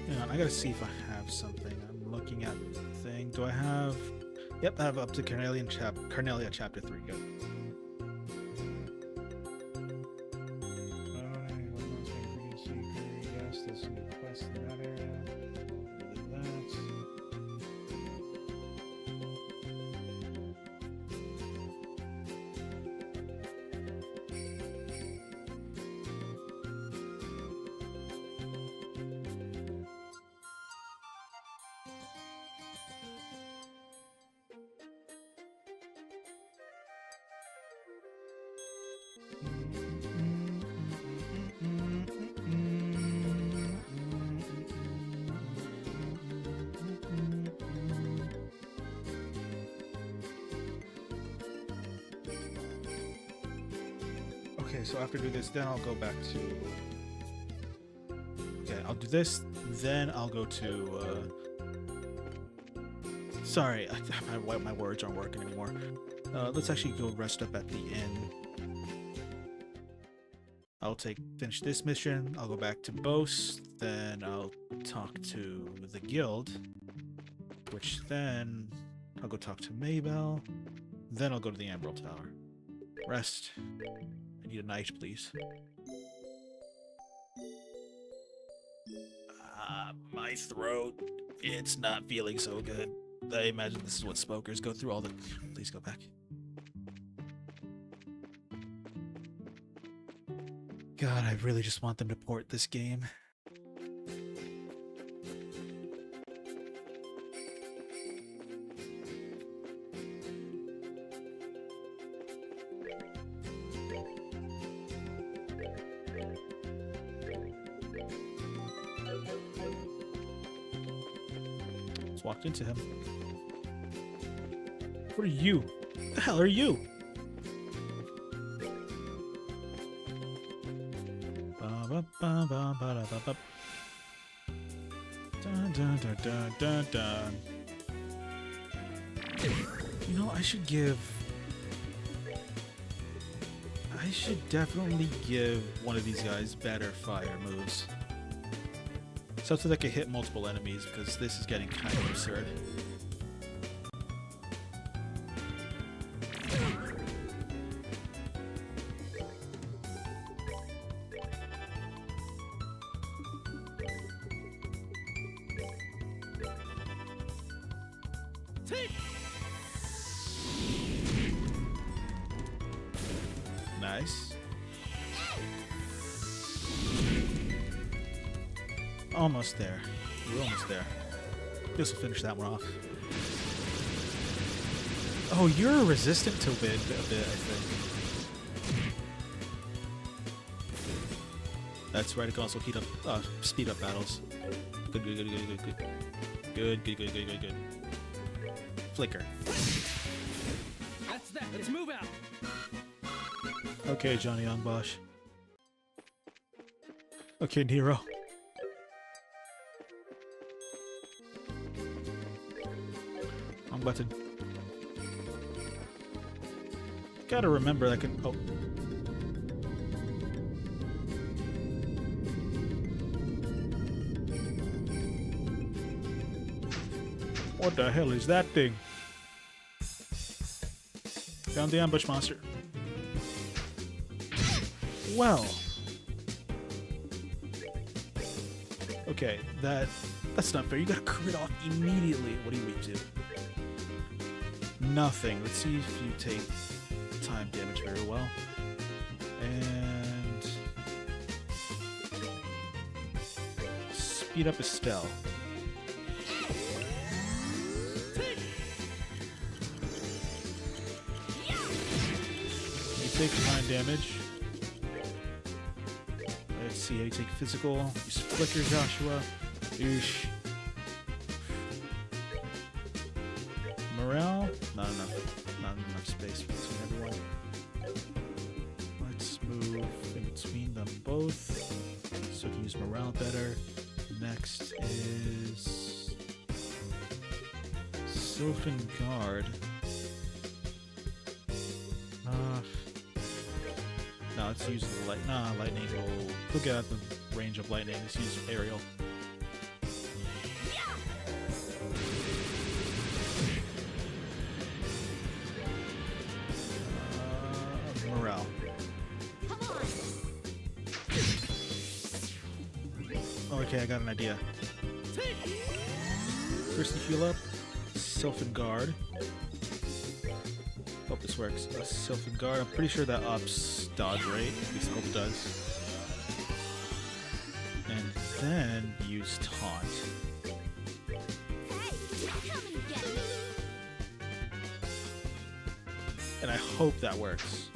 Speaker 1: Hang on, I gotta see if I have something. I'm looking at the thing. Do I have... Yep, I have up to Carnelia chapter 3. Good. Yes, there's some quests in that area. Did that. Okay, so after I do this, then I'll go back to... Okay, I'll do this, then I'll go to Sorry, my words aren't working anymore. Let's actually go rest up at the inn. I'll finish this mission. I'll go back to Bose. Then I'll talk to the guild. Which then I'll go talk to Maybell. Then I'll go to the Emerald Tower. Rest. I need a night, please. My throat. It's not feeling so good. I imagine this is what smokers go through all the... Please go back. God, I really just want them to port this game. Just walked into him. What are you? What the hell are you? Dun, dun, dun, dun, dun, dun. You know, I should definitely give one of these guys better fire moves. Something that can hit multiple enemies, because this is getting kind of absurd. Nice. Almost there. We're almost there. This will finish that one off. Oh, you're resistant to wind a bit, I think. That's right. It can also speed up battles. Good, good, good, good, good, good. Good, good, good, good, good, good. Flicker.
Speaker 2: That's that. Let's move out.
Speaker 1: Okay, Johnny Youngbosh. Okay, Nero. Wrong button. Gotta remember that can. Oh. What the hell is that thing? Found the ambush monster. Well. Okay, that's not fair. You gotta crit off immediately. What do you do? Nothing. Let's see if you take time damage very well. And speed up Estelle. You take time damage. Let's see how you take physical. Use flicker, Joshua. Oosh. Morale? Not enough. Not enough space between everyone. Let's move in between them both so we can use morale better. Next is Sylvan Guard. No, let's use the light. Nah, lightning will get out the range of lightning. Let's use aerial. Morale. Oh, okay, I got an idea. First, you heal up. Sylvan Guard. Hope this works. Sylvan Guard. I'm pretty sure that ups dodge rate. At least I hope it does. And then use taunt. And I hope that works.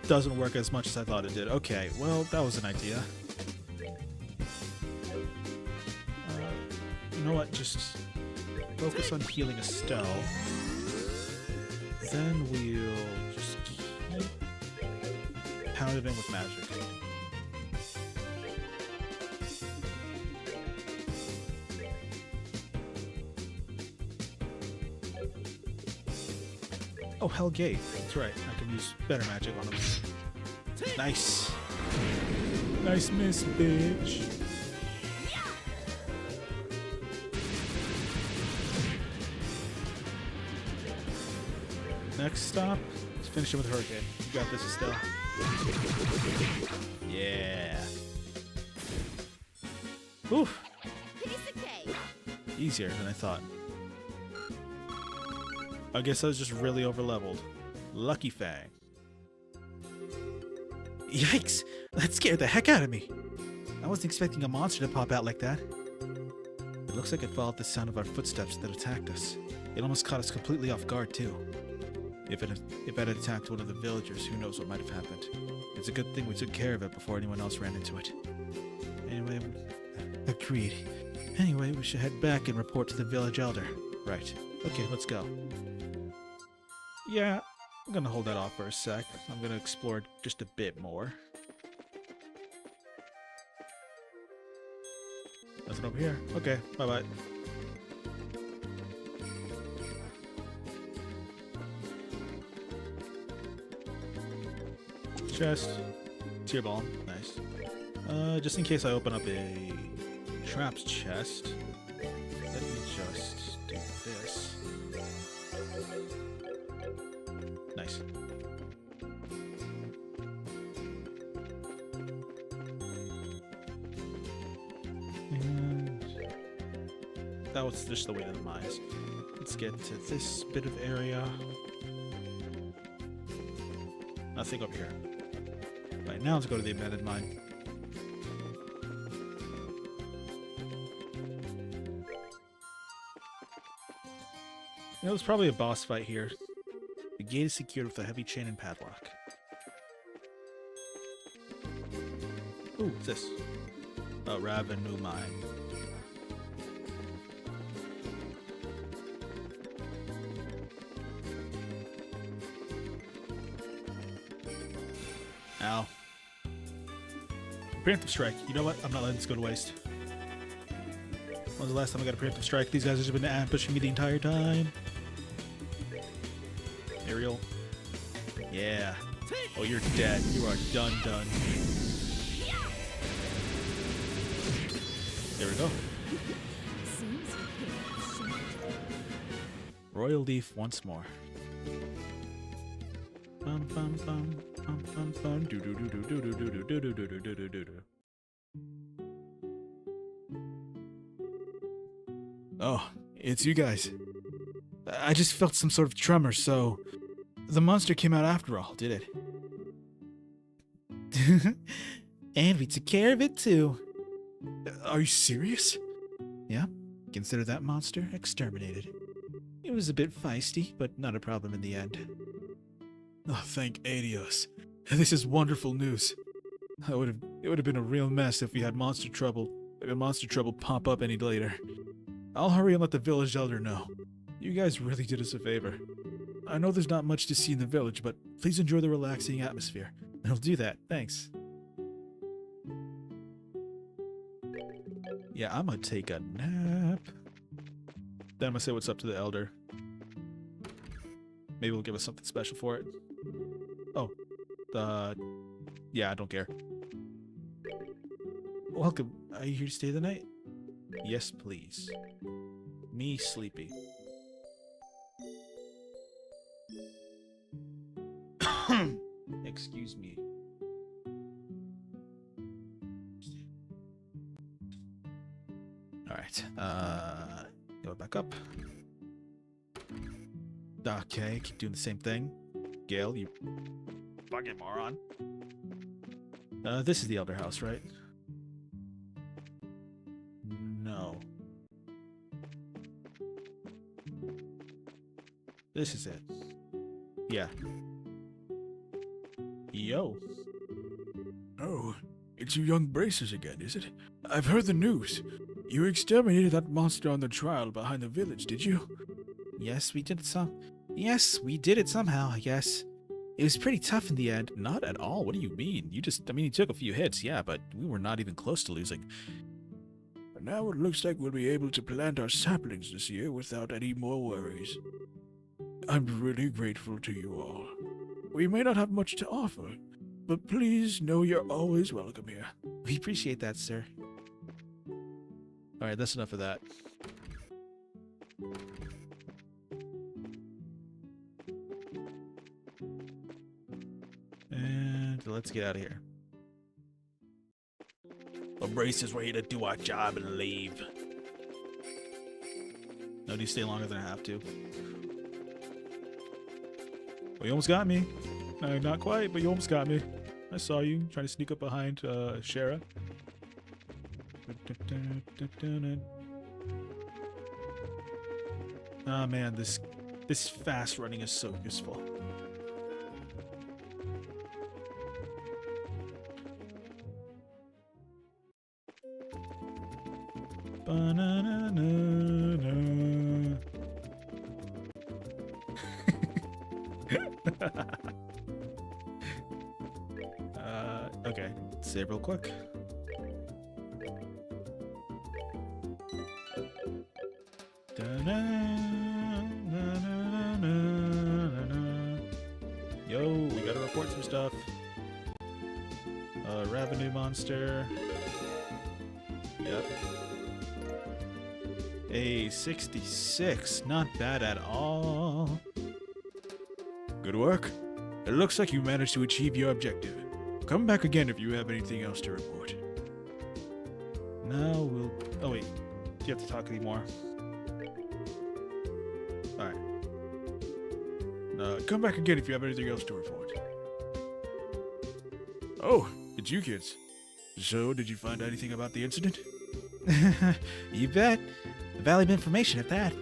Speaker 1: Doesn't work as much as I thought it did. Okay, well, that was an idea. You know what? Just focus on healing Estelle. Then we'll just keep pounding with magic. Oh, Hell Gate. That's right. I can use better magic on him. Nice. Nice miss, bitch. Next stop, let's finish it with Hurricane. You got this, Estelle. Yeah. Oof.
Speaker 4: Piece of cake.
Speaker 1: Easier than I thought. I guess I was just really overleveled. Lucky Fang.
Speaker 3: Yikes! That scared the heck out of me. I wasn't expecting a monster to pop out like that. It looks like it followed the sound of our footsteps that attacked us. It almost caught us completely off guard, too. If it had attacked one of the villagers, who knows what might have happened. It's a good thing we took care of it before anyone else ran into it. Anyway, agreed. Anyway, we should head back and report to the village elder.
Speaker 1: Right. Okay, let's go. Yeah, I'm gonna hold that off for a sec. I'm gonna explore just a bit more. Nothing over here. Okay, bye-bye. Chest. Tear ball. Nice. Just in case I open up a traps chest, let me just do this. Nice. And that was just the way to the mines. Let's get to this bit of area. Nothing over here. Right, now let's go to the abandoned mine. You know, there's probably a boss fight here. The gate is secured with a heavy chain and padlock. Ooh, what's this? A Ravenu mine. Ow. Preemptive strike. You know what? I'm not letting this go to waste. When was the last time I got a preemptive strike? These guys have just been ambushing me the entire time. Ariel. Yeah. Oh, you're dead. You are done. There we go.
Speaker 4: Seems you can't.
Speaker 1: Royal Leaf once more. Bum bum bum bum bum bum do do do do do do do do do do do do do do do.
Speaker 3: Oh, it's you guys. I just felt some sort of tremor, so the monster came out after all, did it? And we took care of it too. Are you serious? Yeah, consider that monster exterminated. It was a bit feisty, but not a problem in the end. Oh, thank Adios. This is wonderful news. It would have been a real mess if we had monster trouble pop up any later. I'll hurry and let the village elder know. You guys really did us a favor. I know there's not much to see in the village, but please enjoy the relaxing atmosphere. I'll do that, thanks.
Speaker 1: Yeah, I'm gonna take a nap. Then I'm gonna say what's up to the elder. Maybe we'll give us something special for it. Oh, yeah, I don't care.
Speaker 3: Welcome. Are you here to stay the night?
Speaker 1: Yes, please. Me sleepy. Excuse me. Alright, go back up. Okay, keep doing the same thing. Gale, you fucking moron. This is the Elder House, right? No. This is it. Yeah. Yo.
Speaker 5: Oh, it's you young bracers again, is it? I've heard the news. You exterminated that monster on the trial behind the village, did you?
Speaker 3: Yes, we did it somehow, I guess. It was pretty tough in the end.
Speaker 1: Not at all. What do you mean? You took a few hits, yeah, but we were not even close to losing.
Speaker 5: But now it looks like we'll be able to plant our saplings this year without any more worries. I'm really grateful to you all. We may not have much to offer, but please know you're always welcome here.
Speaker 3: We appreciate that, sir.
Speaker 1: Alright, that's enough of that. And let's get out of here. The bracers were here to do our job and leave. No, do you stay longer than I have to? Well, you almost got me. No, not quite, but you almost got me. I saw you trying to sneak up behind Shara. Oh man, this fast running is so useful. Ba-na-na-na-na. Okay, save real quick. Yo, we gotta report some stuff. Revenue monster. Yep. A 66, not bad at all.
Speaker 5: Good work. It looks like you managed to achieve your objective. Come back again if you have anything else to report.
Speaker 1: Now we'll... Oh wait, do you have to talk anymore? Alright.
Speaker 5: Come back again if you have anything else to report. Oh, it's you kids. So, did you find anything about the incident?
Speaker 3: You bet. Valuable information at that.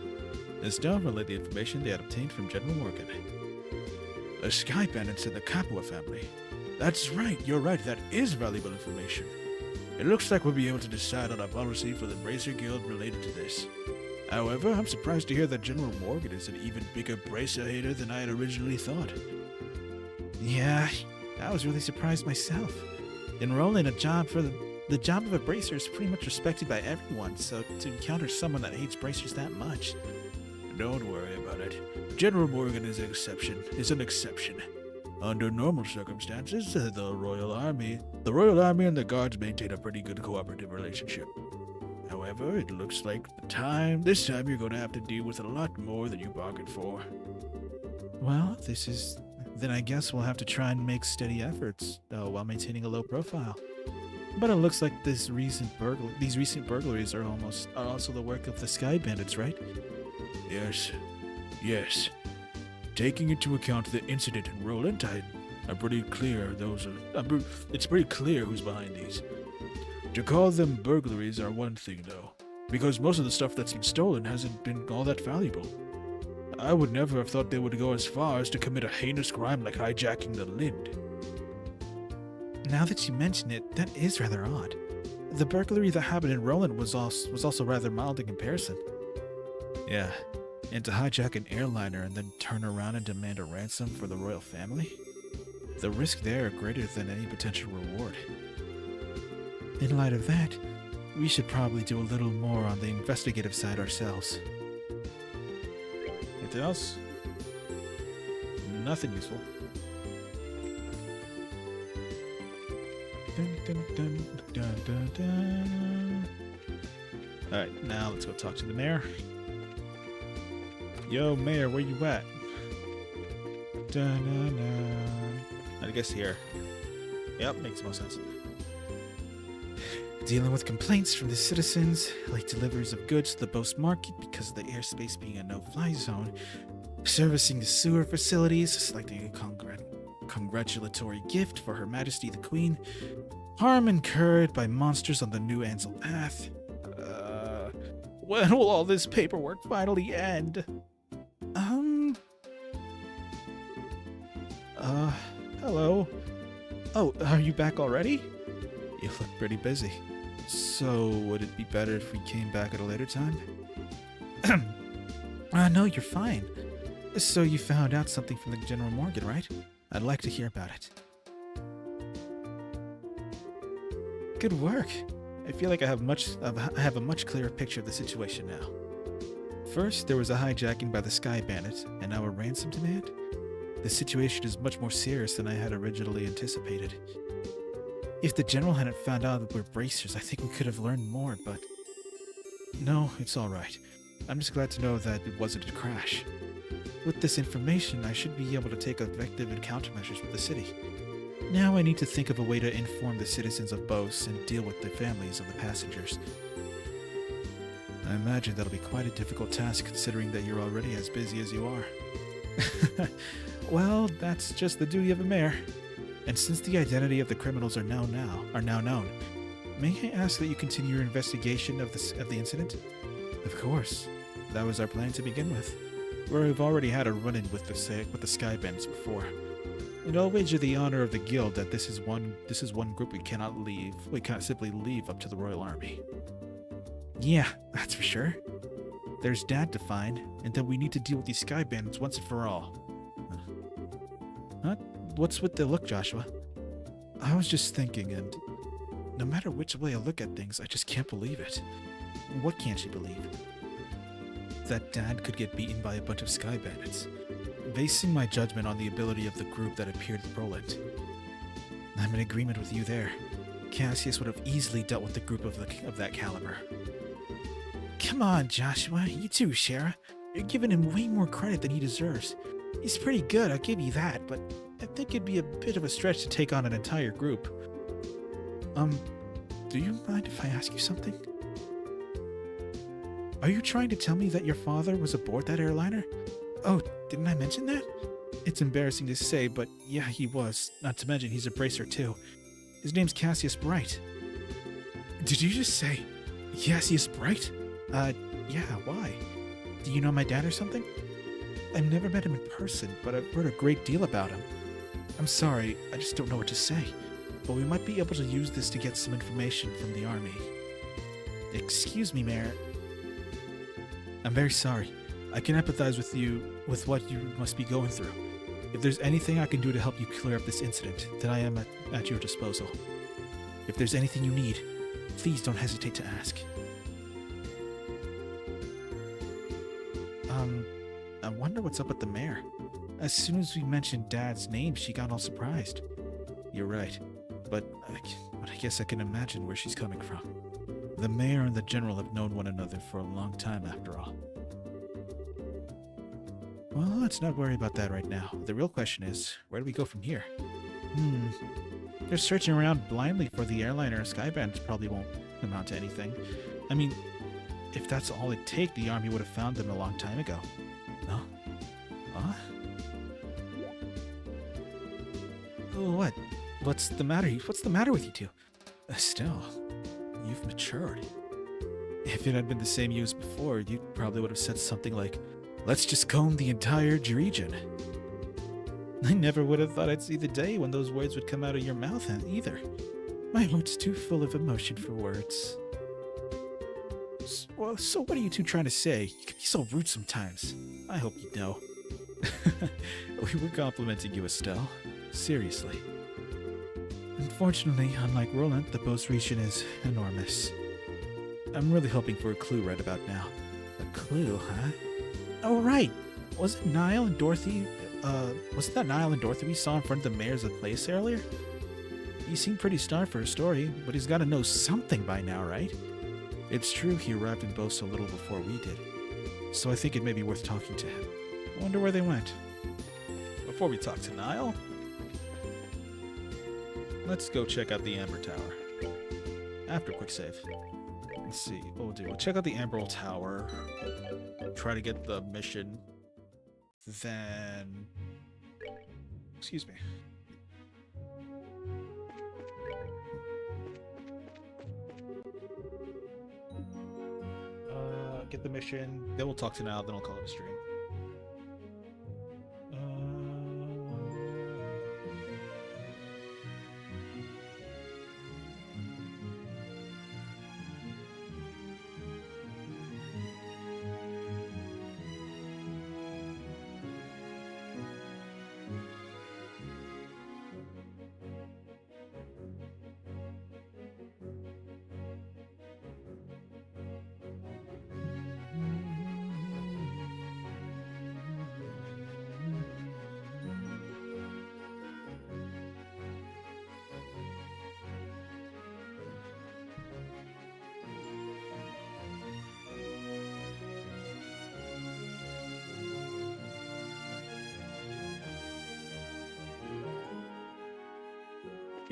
Speaker 1: This Stone relayed the information they had obtained from General Morgan.
Speaker 5: The Sky Bandits in the Capua family. That's right, you're right, that is valuable information. It looks like we'll be able to decide on a policy for the Bracer Guild related to this. However, I'm surprised to hear that General Morgan is an even bigger Bracer hater than I had originally thought.
Speaker 3: Yeah, I was really surprised myself. Enrolling a job for the job of a bracer is pretty much respected by everyone, so to encounter someone that hates bracers that much.
Speaker 5: Don't worry about it. General Morgan is an exception. Under normal circumstances, the Royal Army and the Guards maintain a pretty good cooperative relationship. However, it looks like this time you're going to have to deal with a lot more than you bargained for.
Speaker 3: Well, then I guess we'll have to try and make steady efforts, while maintaining a low profile. But it looks like these recent burglaries are also the work of the Sky Bandits, right?
Speaker 5: Yes. Taking into account the incident in Roland, it's pretty clear who's behind these. To call them burglaries are one thing, though, because most of the stuff that's been stolen hasn't been all that valuable. I would never have thought they would go as far as to commit a heinous crime like hijacking the Lind.
Speaker 3: Now that you mention it, that is rather odd. The burglary that happened in Roland was also rather mild in comparison.
Speaker 1: Yeah, and to hijack an airliner and then turn around and demand a ransom for the royal family? The risk there are greater than any potential reward.
Speaker 3: In light of that, we should probably do a little more on the investigative side ourselves.
Speaker 1: Anything else? Nothing useful. Alright, now let's go talk to the mayor. Yo, mayor, where you at? I guess here. Yep, makes most sense.
Speaker 3: Dealing with complaints from the citizens, late deliveries of goods to the Boast Market because of the airspace being a no-fly zone, servicing the sewer facilities, selecting a congratulatory gift for Her Majesty the Queen, harm incurred by monsters on the New Ansel path. When will all this paperwork finally end? Hello? Oh, are you back already? You look pretty busy. So, would it be better if we came back at a later time? No, you're fine. So you found out something from the General Morgan, right? I'd like to hear about it. Good work. I feel like I have a much clearer picture of the situation now. First, there was a hijacking by the Sky Bandit, and now a ransom demand? The situation is much more serious than I had originally anticipated. If the General hadn't found out that we're bracers, I think we could have learned more, but... No, it's alright. I'm just glad to know that it wasn't a crash. With this information, I should be able to take effective countermeasures with the city. Now I need to think of a way to inform the citizens of Bose and deal with the families of the passengers. I imagine that'll be quite a difficult task considering that you're already as busy as you are. Well, that's just the duty of a mayor. And since the identity of the criminals are now known, may I ask that you continue your investigation of the incident? Of course. That was our plan to begin with. We've already had a run-in with the Sky Bandits before. And I'll wager the honor of the guild that this is one group we can't simply leave up to the Royal Army. Yeah, that's for sure. There's Dad to find, and then we need to deal with these Sky Bandits once and for all. Huh? What's with the look, Joshua? I was just thinking, and no matter which way I look at things, I just can't believe it. What can't you believe? That Dad could get beaten by a bunch of Sky Bandits. Basing my judgment on the ability of the group that appeared at Roland. I'm in agreement with you there. Cassius would have easily dealt with a group of that caliber. Come on, Joshua. You too, Shara. You're giving him way more credit than he deserves. He's pretty good, I'll give you that, but I think it'd be a bit of a stretch to take on an entire group. Do you mind if I ask you something? Are you trying to tell me that your father was aboard that airliner? Oh, didn't I mention that? It's embarrassing to say, but yeah, he was. Not to mention, he's a bracer too. His name's Cassius Bright. Did you just say Cassius Bright? Yeah, why? Do you know my dad or something? I've never met him in person, but I've heard a great deal about him. I'm sorry, I just don't know what to say. But we might be able to use this to get some information from the army. Excuse me, Mayor. I'm very sorry. I can empathize with you with what you must be going through. If there's anything I can do to help you clear up this incident, then I am at your disposal. If there's anything you need, please don't hesitate to ask. I wonder what's up with the mayor. As soon as we mentioned Dad's name, she got all surprised. You're right, but I guess I can imagine where she's coming from. The mayor and the general have known one another for a long time after all. Well, let's not worry about that right now. The real question is, where do we go from here? They're searching around blindly for the airliner. Skybandits probably won't amount to anything. I mean, if that's all it'd take, the army would have found them a long time ago. No? Huh? What? What's the matter? What's the matter with you two? Still, you've matured. If it had been the same you as before, you probably would have said something like, "Let's just comb the entire region." I never would have thought I'd see the day when those words would come out of your mouth either. My heart's too full of emotion for words. So what are you two trying to say? You can be so rude sometimes. I hope you know. We were complimenting you, Estelle. Seriously. Unfortunately, unlike Roland, the Bose region is enormous. I'm really hoping for a clue right about now. A clue, huh? Oh, right. Wasn't that Niall and Dorothy we saw in front of the mayor's place earlier? He seemed pretty starved for a story, but he's got to know something by now, right? It's true he arrived in Bose a little before we did, so I think it may be worth talking to him. I wonder where they went. Before we talk to Niall, let's go check out the Amber Tower. After quick save. Let's see what we'll do. We'll check out the Emerald Tower, try to get the mission, then... Excuse me. Get the mission, then we'll talk to Niall, then I'll call it a stream.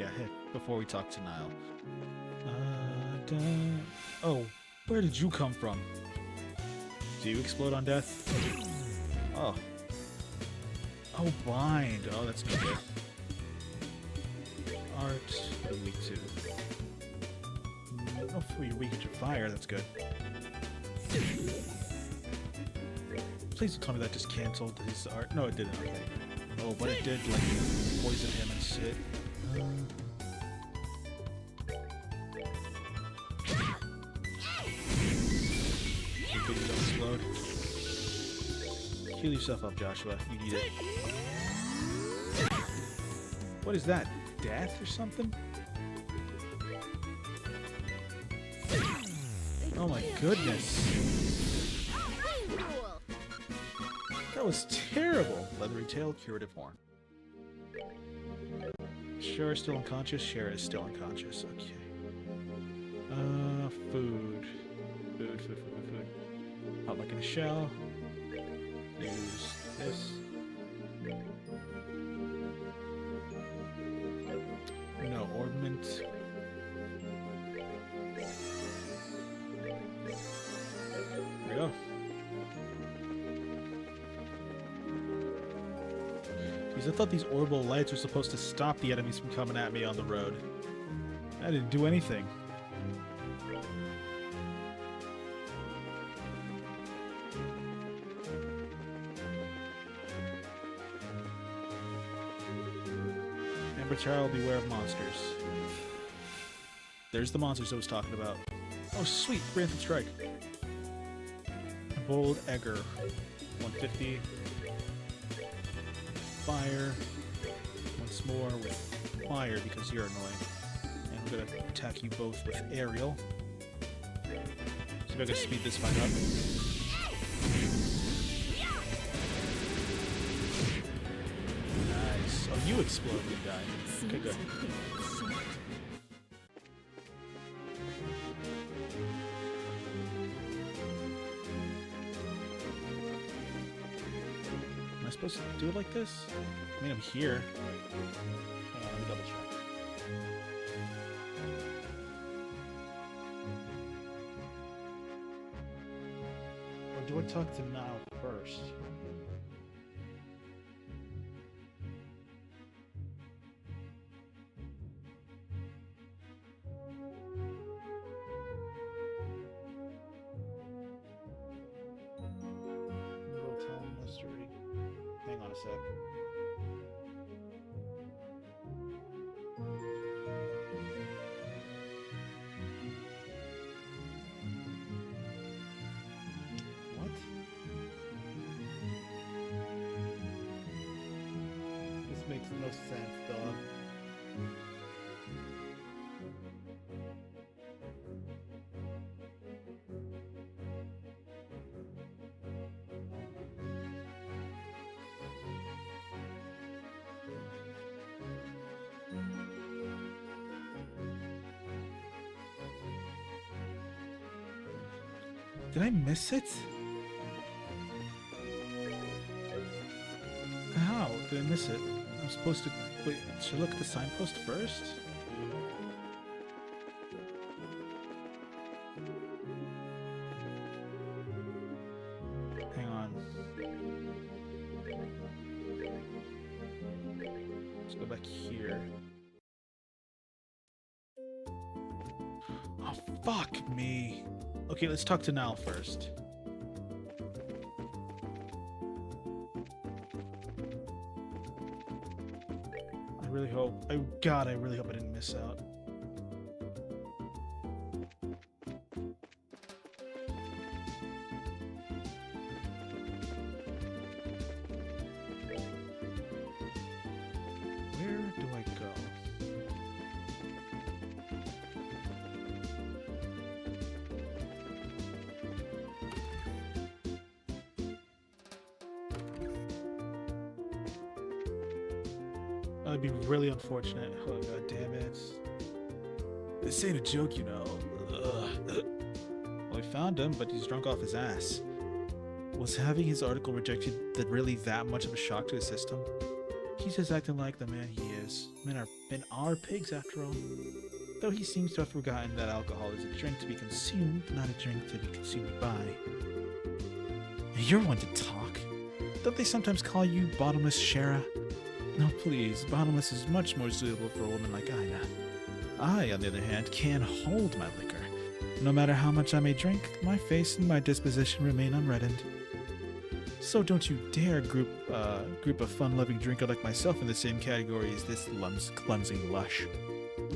Speaker 1: yeah, hey, before we talk to Niall. Oh, where did you come from? Do you explode on death? Oh. Oh, bind. Oh, that's no good. Art, what are you weak to? Oh, you're weak to fire, that's good. Please don't tell me that just canceled his art. No, it didn't, okay. Oh, but it did, like, poison him and shit. You don't explode. Heal yourself up, Joshua. You need it. What is that? Death or something? Oh my goodness.
Speaker 4: Rule.
Speaker 1: That was terrible. Leathery tail, curative horn. Shara is still unconscious. Shara is still unconscious. Okay. Food. Food. Hot like in a shell. Use this. No ornament. There we go. Because I thought these orbital lights were supposed to stop the enemies from coming at me on the road. I didn't do anything. Amber Child, beware of monsters. There's the monsters I was talking about. Oh, sweet! Granted strike. Bold Egger. 150. Fire. Once more with fire because you're annoying. And we're gonna attack you both with aerial. See if I can speed this fight up. Nice. Oh, you explode when you die. Okay, good. Am I supposed to do it like this? I mean, I'm here. Hang on, let me double check. Or do I talk to Niall first? Rotel mystery. Hang on a sec. What? This makes no sense, dog. Did I miss it? How did I miss it? I'm supposed to... Wait, should I look at the signpost first? Hang on. Let's go back here. Oh, fuck me. Okay, let's talk to Niall first. I really hope... God, I really hope I didn't miss out. Where do I go? That'd be really unfortunate. Oh, god damn it. This ain't a joke, you know. Ugh. Well, I found him, but he's drunk off his ass. Was having his article rejected really that much of a shock to his system?
Speaker 3: he's just acting like the man he is. Men are pigs after all. Though he seems to have forgotten that alcohol is a drink to be consumed, not a drink to be consumed by. You're one to talk. Don't they sometimes call you Bottomless Shara? No, please, Bottomless is much more suitable for a woman like Ina. I, on the other hand, can hold my liquor. No matter how much I may drink, my face and my disposition remain unreddened. So don't you dare group a fun-loving drinker like myself in the same category as this clumsy lush.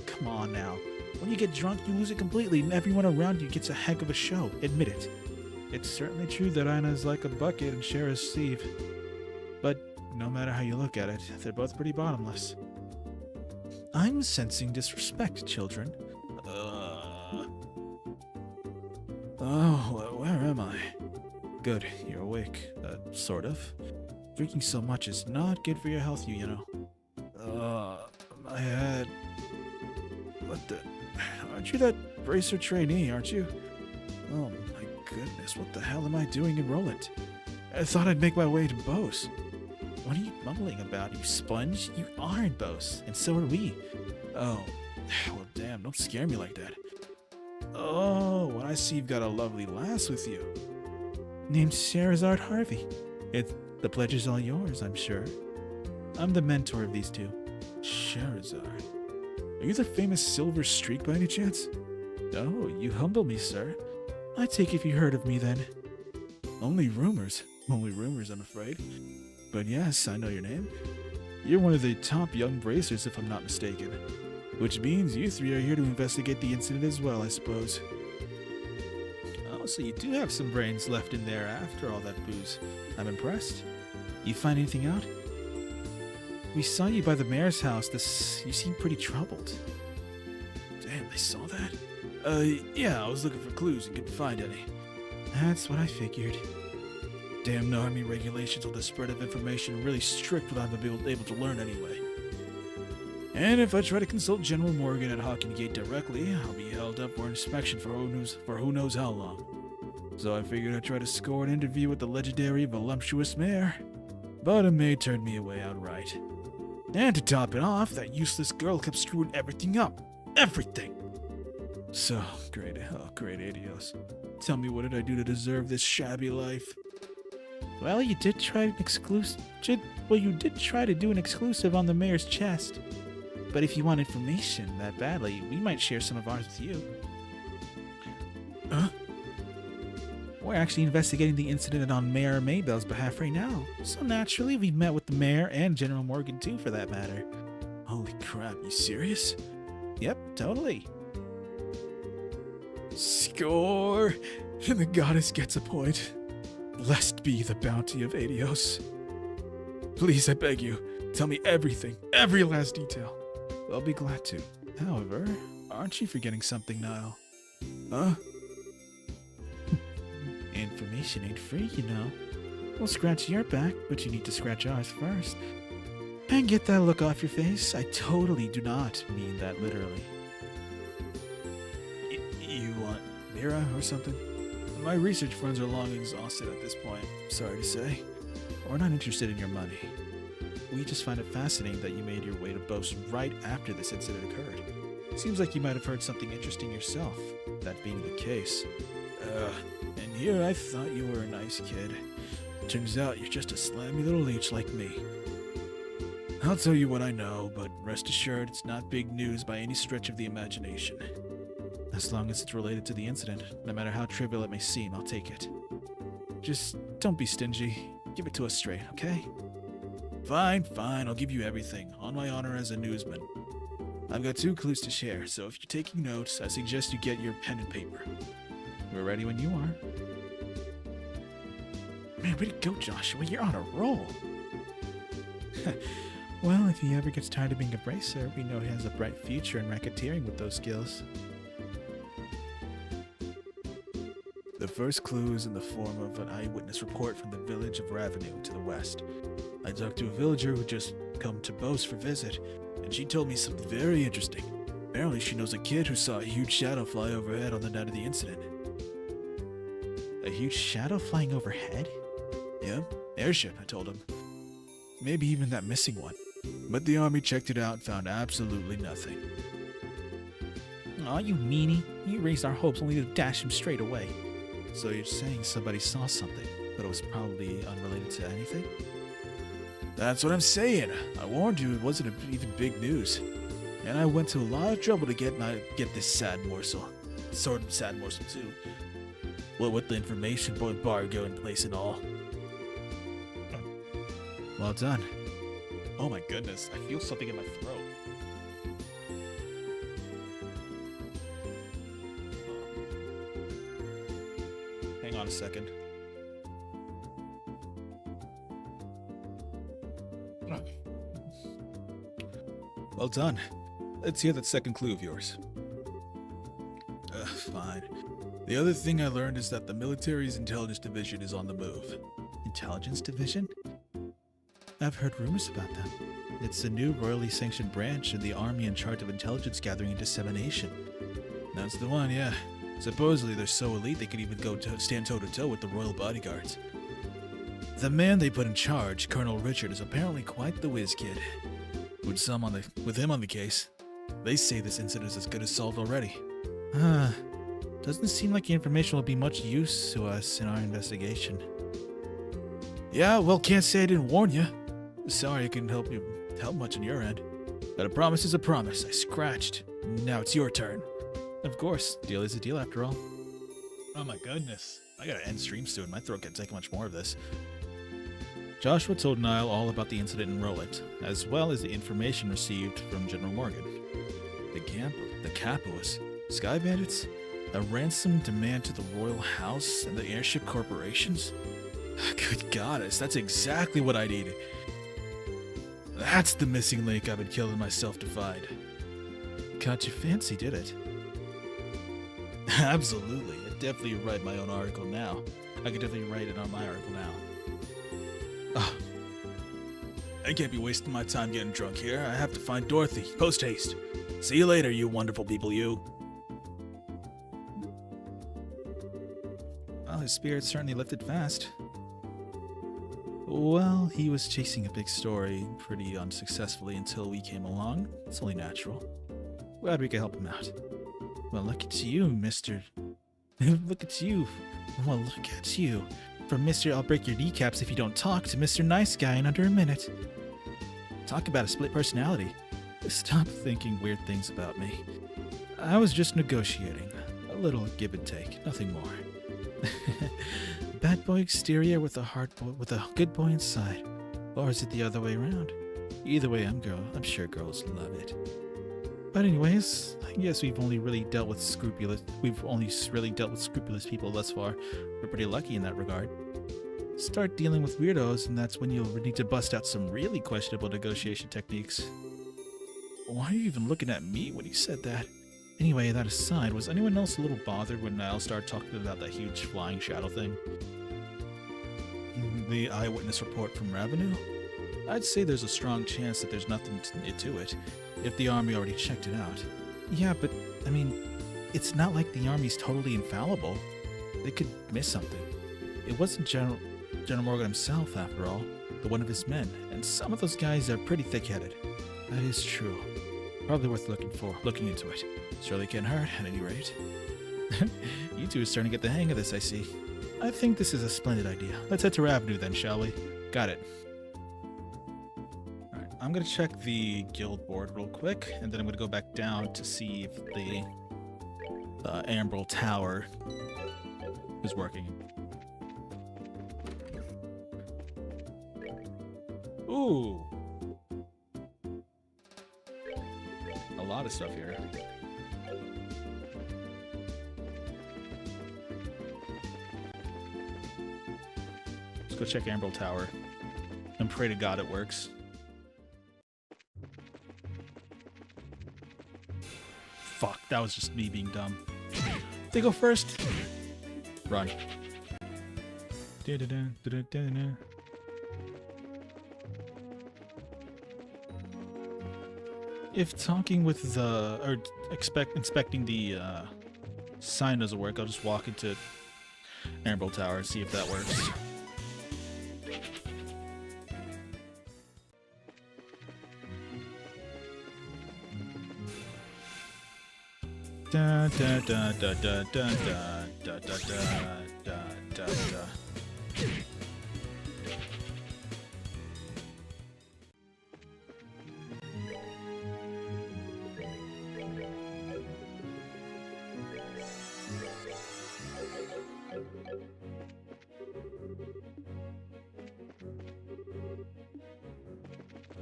Speaker 3: Come on now. When you get drunk, you lose it completely, and everyone around you gets a heck of a show. Admit it. It's certainly true that Ina's like a bucket and Shara's Steve. But no matter how you look at it, they're both pretty bottomless. I'm sensing disrespect, children. Oh, where am I? Good, you're awake. Sort of. Drinking so much is not good for your health, you know. My head. What the? Aren't you that bracer trainee, aren't you? Oh my goodness, what the hell am I doing in Roland? I thought I'd make my way to Bose. What are you mumbling about, you sponge? You are in Bose, and so are we. Oh, well damn, don't scare me like that. Oh, when I see you've got a lovely lass with you. Named Sherazard Harvey. The pleasure's all yours, I'm sure. I'm the mentor of these two. Sherazard. Are you the famous Silver Streak by any chance? Oh, you humble me, sir. I take if you heard of me then. Only rumors. Only rumors, I'm afraid. But yes, I know your name. You're one of the top young bracers, if I'm not mistaken. Which means you three are here to investigate the incident as well, I suppose. Oh, so you do have some brains left in there after all that booze. I'm impressed. You find anything out? We saw you by the mayor's house. You seem pretty troubled. Damn, they saw that? Yeah, I was looking for clues and couldn't find any. That's what I figured. Damn army regulations on the spread of information are really strict what I'm able to learn anyway. And if I try to consult General Morgan at Hawking Gate directly, I'll be held up for inspection for who knows how long. So I figured I'd try to score an interview with the legendary voluptuous mayor. But a maid turned me away outright. And to top it off, that useless girl kept screwing everything up. Everything! So, great idios. Tell me, what did I do to deserve this shabby life? Well, you did try an exclusive. You did try to do an exclusive on the mayor's chest. But if you want information that badly, we might share some of ours with you. Huh? We're actually investigating the incident on Mayor Maybell's behalf right now. So naturally, we've met with the mayor and General Morgan too, for that matter. Holy crap, you serious? Yep, totally. Score! And the goddess gets a point. Blessed be the bounty of Adios. Please, I beg you, tell me everything, every last detail. I'll be glad to. However, aren't you forgetting something, Niall? Huh? Information ain't free, you know. We'll scratch your back, but you need to scratch ours first. And get that look off your face. I totally do not mean that literally. You want Mira or something? My research funds are long exhausted at this point, sorry to say. We're not interested in your money. We just find it fascinating that you made your way to Bose right after this incident occurred. Seems like you might have heard something interesting yourself, that being the case. And here I thought you were a nice kid. Turns out you're just a slimy little leech like me. I'll tell you what I know, but rest assured it's not big news by any stretch of the imagination. As long as it's related to the incident, no matter how trivial it may seem, I'll take it. Just don't be stingy. Give it to us straight, okay? Fine, I'll give you everything, on my honor as a newsman. I've got 2 clues to share, so if you're taking notes, I suggest you get your pen and paper. We're ready when you are. Man, way to go, Joshua. You're on a roll. Well, if he ever gets tired of being a bracer, we know he has a bright future in racketeering with those skills. The first clue is in the form of an eyewitness report from the village of Ravenue to the west. I talked to a villager who just come to Bose for visit, and she told me something very interesting. Apparently she knows a kid who saw a huge shadow fly overhead on the night of the incident. A huge shadow flying overhead? Yeah, airship, I told him. Maybe even that missing one.
Speaker 5: But the army checked it out and found absolutely nothing.
Speaker 3: Aw, you meanie. You raised our hopes only to dash him straight away.
Speaker 1: So you're saying somebody saw something, but it was probably unrelated to anything?
Speaker 5: That's what I'm saying. I warned you it wasn't even big news. And I went to a lot of trouble to get this sad morsel. Sort of sad morsel too. Well, with the information embargo in place and all.
Speaker 1: Well done. Oh my goodness, I feel something in my throat. Hang on a second. Well done. Let's hear that second clue of yours. Fine. The other thing I learned is that the military's intelligence division is on the move.
Speaker 3: Intelligence Division? I've heard rumors about them. It's a new royally sanctioned branch in the army in charge of intelligence gathering and dissemination.
Speaker 5: That's the one, yeah. Supposedly they're so elite they could even stand toe-to-toe with the royal bodyguards. The man they put in charge, Colonel Richard, is apparently quite the whiz kid. With him on the case, they say this incident is as good as solved already.
Speaker 3: Doesn't seem like the information will be much use to us in our investigation.
Speaker 5: Yeah, well, can't say I didn't warn you. Sorry I couldn't help much on your end. But a promise is a promise. I scratched. Now it's your turn.
Speaker 3: Of course, deal is a deal after all.
Speaker 1: Oh my goodness. I gotta end stream soon. My throat can't take much more of this.
Speaker 3: Joshua told Niall all about the incident in Roland, as well as the information received from General Morgan.
Speaker 5: The Capos, Sky Bandits, a ransom demand to the Royal House and the airship corporations? Good goddess, that's exactly what I needed. That's the missing link I've been killing myself to find.
Speaker 3: Caught you fancy, did it?
Speaker 5: Absolutely. I definitely write my own article now. I could definitely write it on my article now. I can't be wasting my time getting drunk here. I have to find Dorothy. Post haste. See you later, you wonderful people, you.
Speaker 3: Well, his spirit certainly lifted fast. Well, he was chasing a big story pretty unsuccessfully until we came along. It's only natural. Glad we could help him out. Well, look at you, Mr. Look at you. Well, look at you. From Mr. I'll break your kneecaps if you don't talk to Mr. Nice Guy in under a minute. Talk about a split personality. Stop thinking weird things about me. I was just negotiating. A little give and take, nothing more. Bad boy exterior with a good boy inside. Or is it the other way around? Either way, I'm sure girls love it. But anyways, I guess we've only really dealt with scrupulous people thus far. We're pretty lucky in that regard. Start dealing with weirdos, and that's when you'll need to bust out some really questionable negotiation techniques. Why are you even looking at me when you said that? Anyway, that aside, was anyone else a little bothered when Niall started talking about that huge flying shadow thing?
Speaker 1: The eyewitness report from Revenue? I'd say there's a strong chance that there's nothing to it, if the army already checked it out.
Speaker 3: Yeah, but, I mean, it's not like the army's totally infallible. They could miss something. It wasn't General Morgan himself, after all, but one of his men, and some of those guys are pretty thick-headed. That is true. Probably worth looking into it.
Speaker 5: Surely can't hurt, at any rate.
Speaker 3: You two are starting to get the hang of this, I see. I think this is a splendid idea. Let's head to Avenue then, shall we?
Speaker 1: Got it. Alright, I'm gonna check the guild board real quick, and then I'm gonna go back down to see if the Ambrel Tower is working. Ooh! A lot of stuff here. Let's go check Ambrel Tower and pray to God it works. Fuck, that was just me being dumb. They go first. Run. If talking with inspecting the sign doesn't work, I'll just walk into Ambrel Tower and see if that works. Da da da da da da da da da da da da.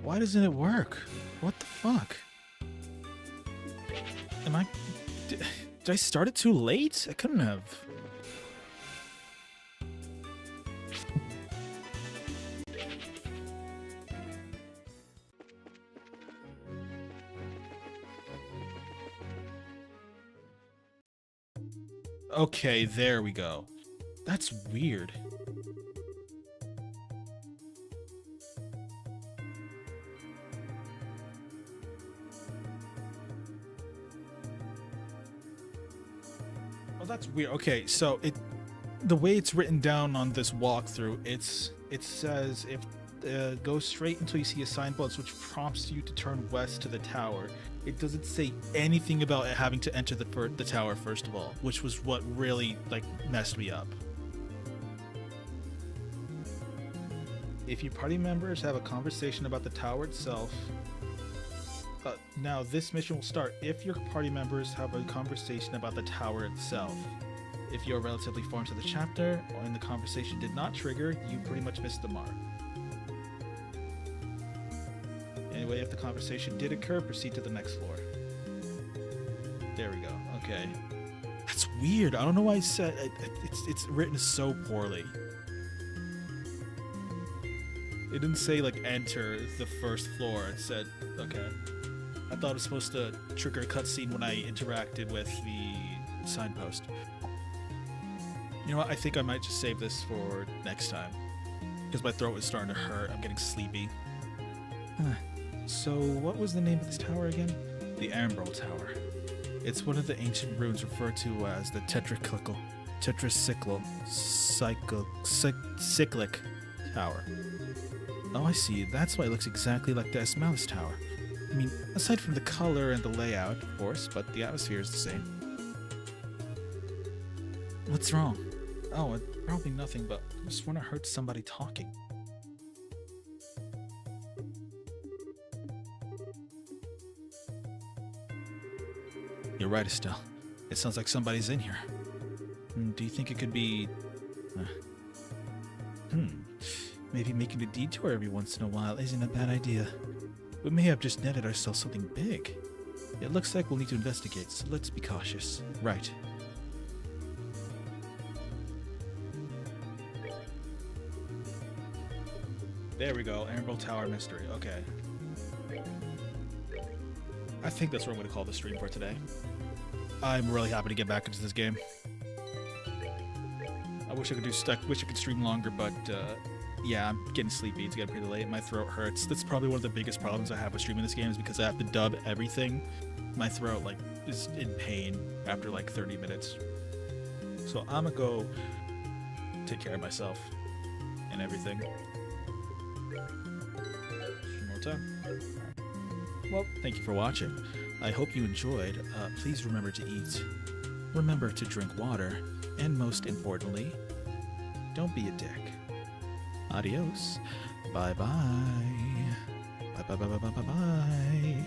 Speaker 1: Why doesn't it work? What the fuck? Am I... Did I start it too late? I couldn't have. Okay, there we go. That's weird. Oh, that's weird. Okay, so the way it's written down on this walkthrough, it says if go straight until you see a signpost which prompts you to turn west to the tower. It doesn't say anything about it having to enter the tower first of all, which was what really like messed me up. If your party members have a conversation about the tower itself, now this mission will start if your party members have a conversation about the tower itself. If you're relatively far into the chapter and the conversation did not trigger, you pretty much missed the mark. Anyway, if the conversation did occur, proceed to the next floor. There we go. Okay. That's weird. I don't know why I said it's written so poorly. It didn't say like enter the first floor. It said okay. I thought it was supposed to trigger a cutscene when I interacted with the signpost. You know what? I think I might just save this for next time because my throat is starting to hurt. I'm getting sleepy. So, what was the name of this tower again? The Emerald Tower. It's one of the ancient ruins referred to as the cyclic tower. Oh, I see. That's why it looks exactly like the Esmalis Tower. I mean, aside from the color and the layout, of course, but the atmosphere is the same. What's wrong? Oh, probably nothing, but I just want to hurt somebody talking. You're right, Estelle. It sounds like somebody's in here. Do you think it could be... Maybe making a detour every once in a while isn't a bad idea. We may have just netted ourselves something big. It looks like we'll need to investigate, so let's be cautious. Right. There we go. Emerald Tower Mystery. Okay. I think that's what I'm going to call the stream for today. I'm really happy to get back into this game. I wish I could stream longer, but yeah, I'm getting sleepy. It's getting pretty late. My throat hurts. That's probably one of the biggest problems I have with streaming this game is because I have to dub everything. My throat like is in pain after like 30 minutes. So I'm gonna go take care of myself and everything. One more time. Well, thank you for watching. I hope you enjoyed. Please remember to eat. Remember to drink water. And most importantly, don't be a dick. Adios. Bye-bye. Bye-bye-bye-bye-bye-bye.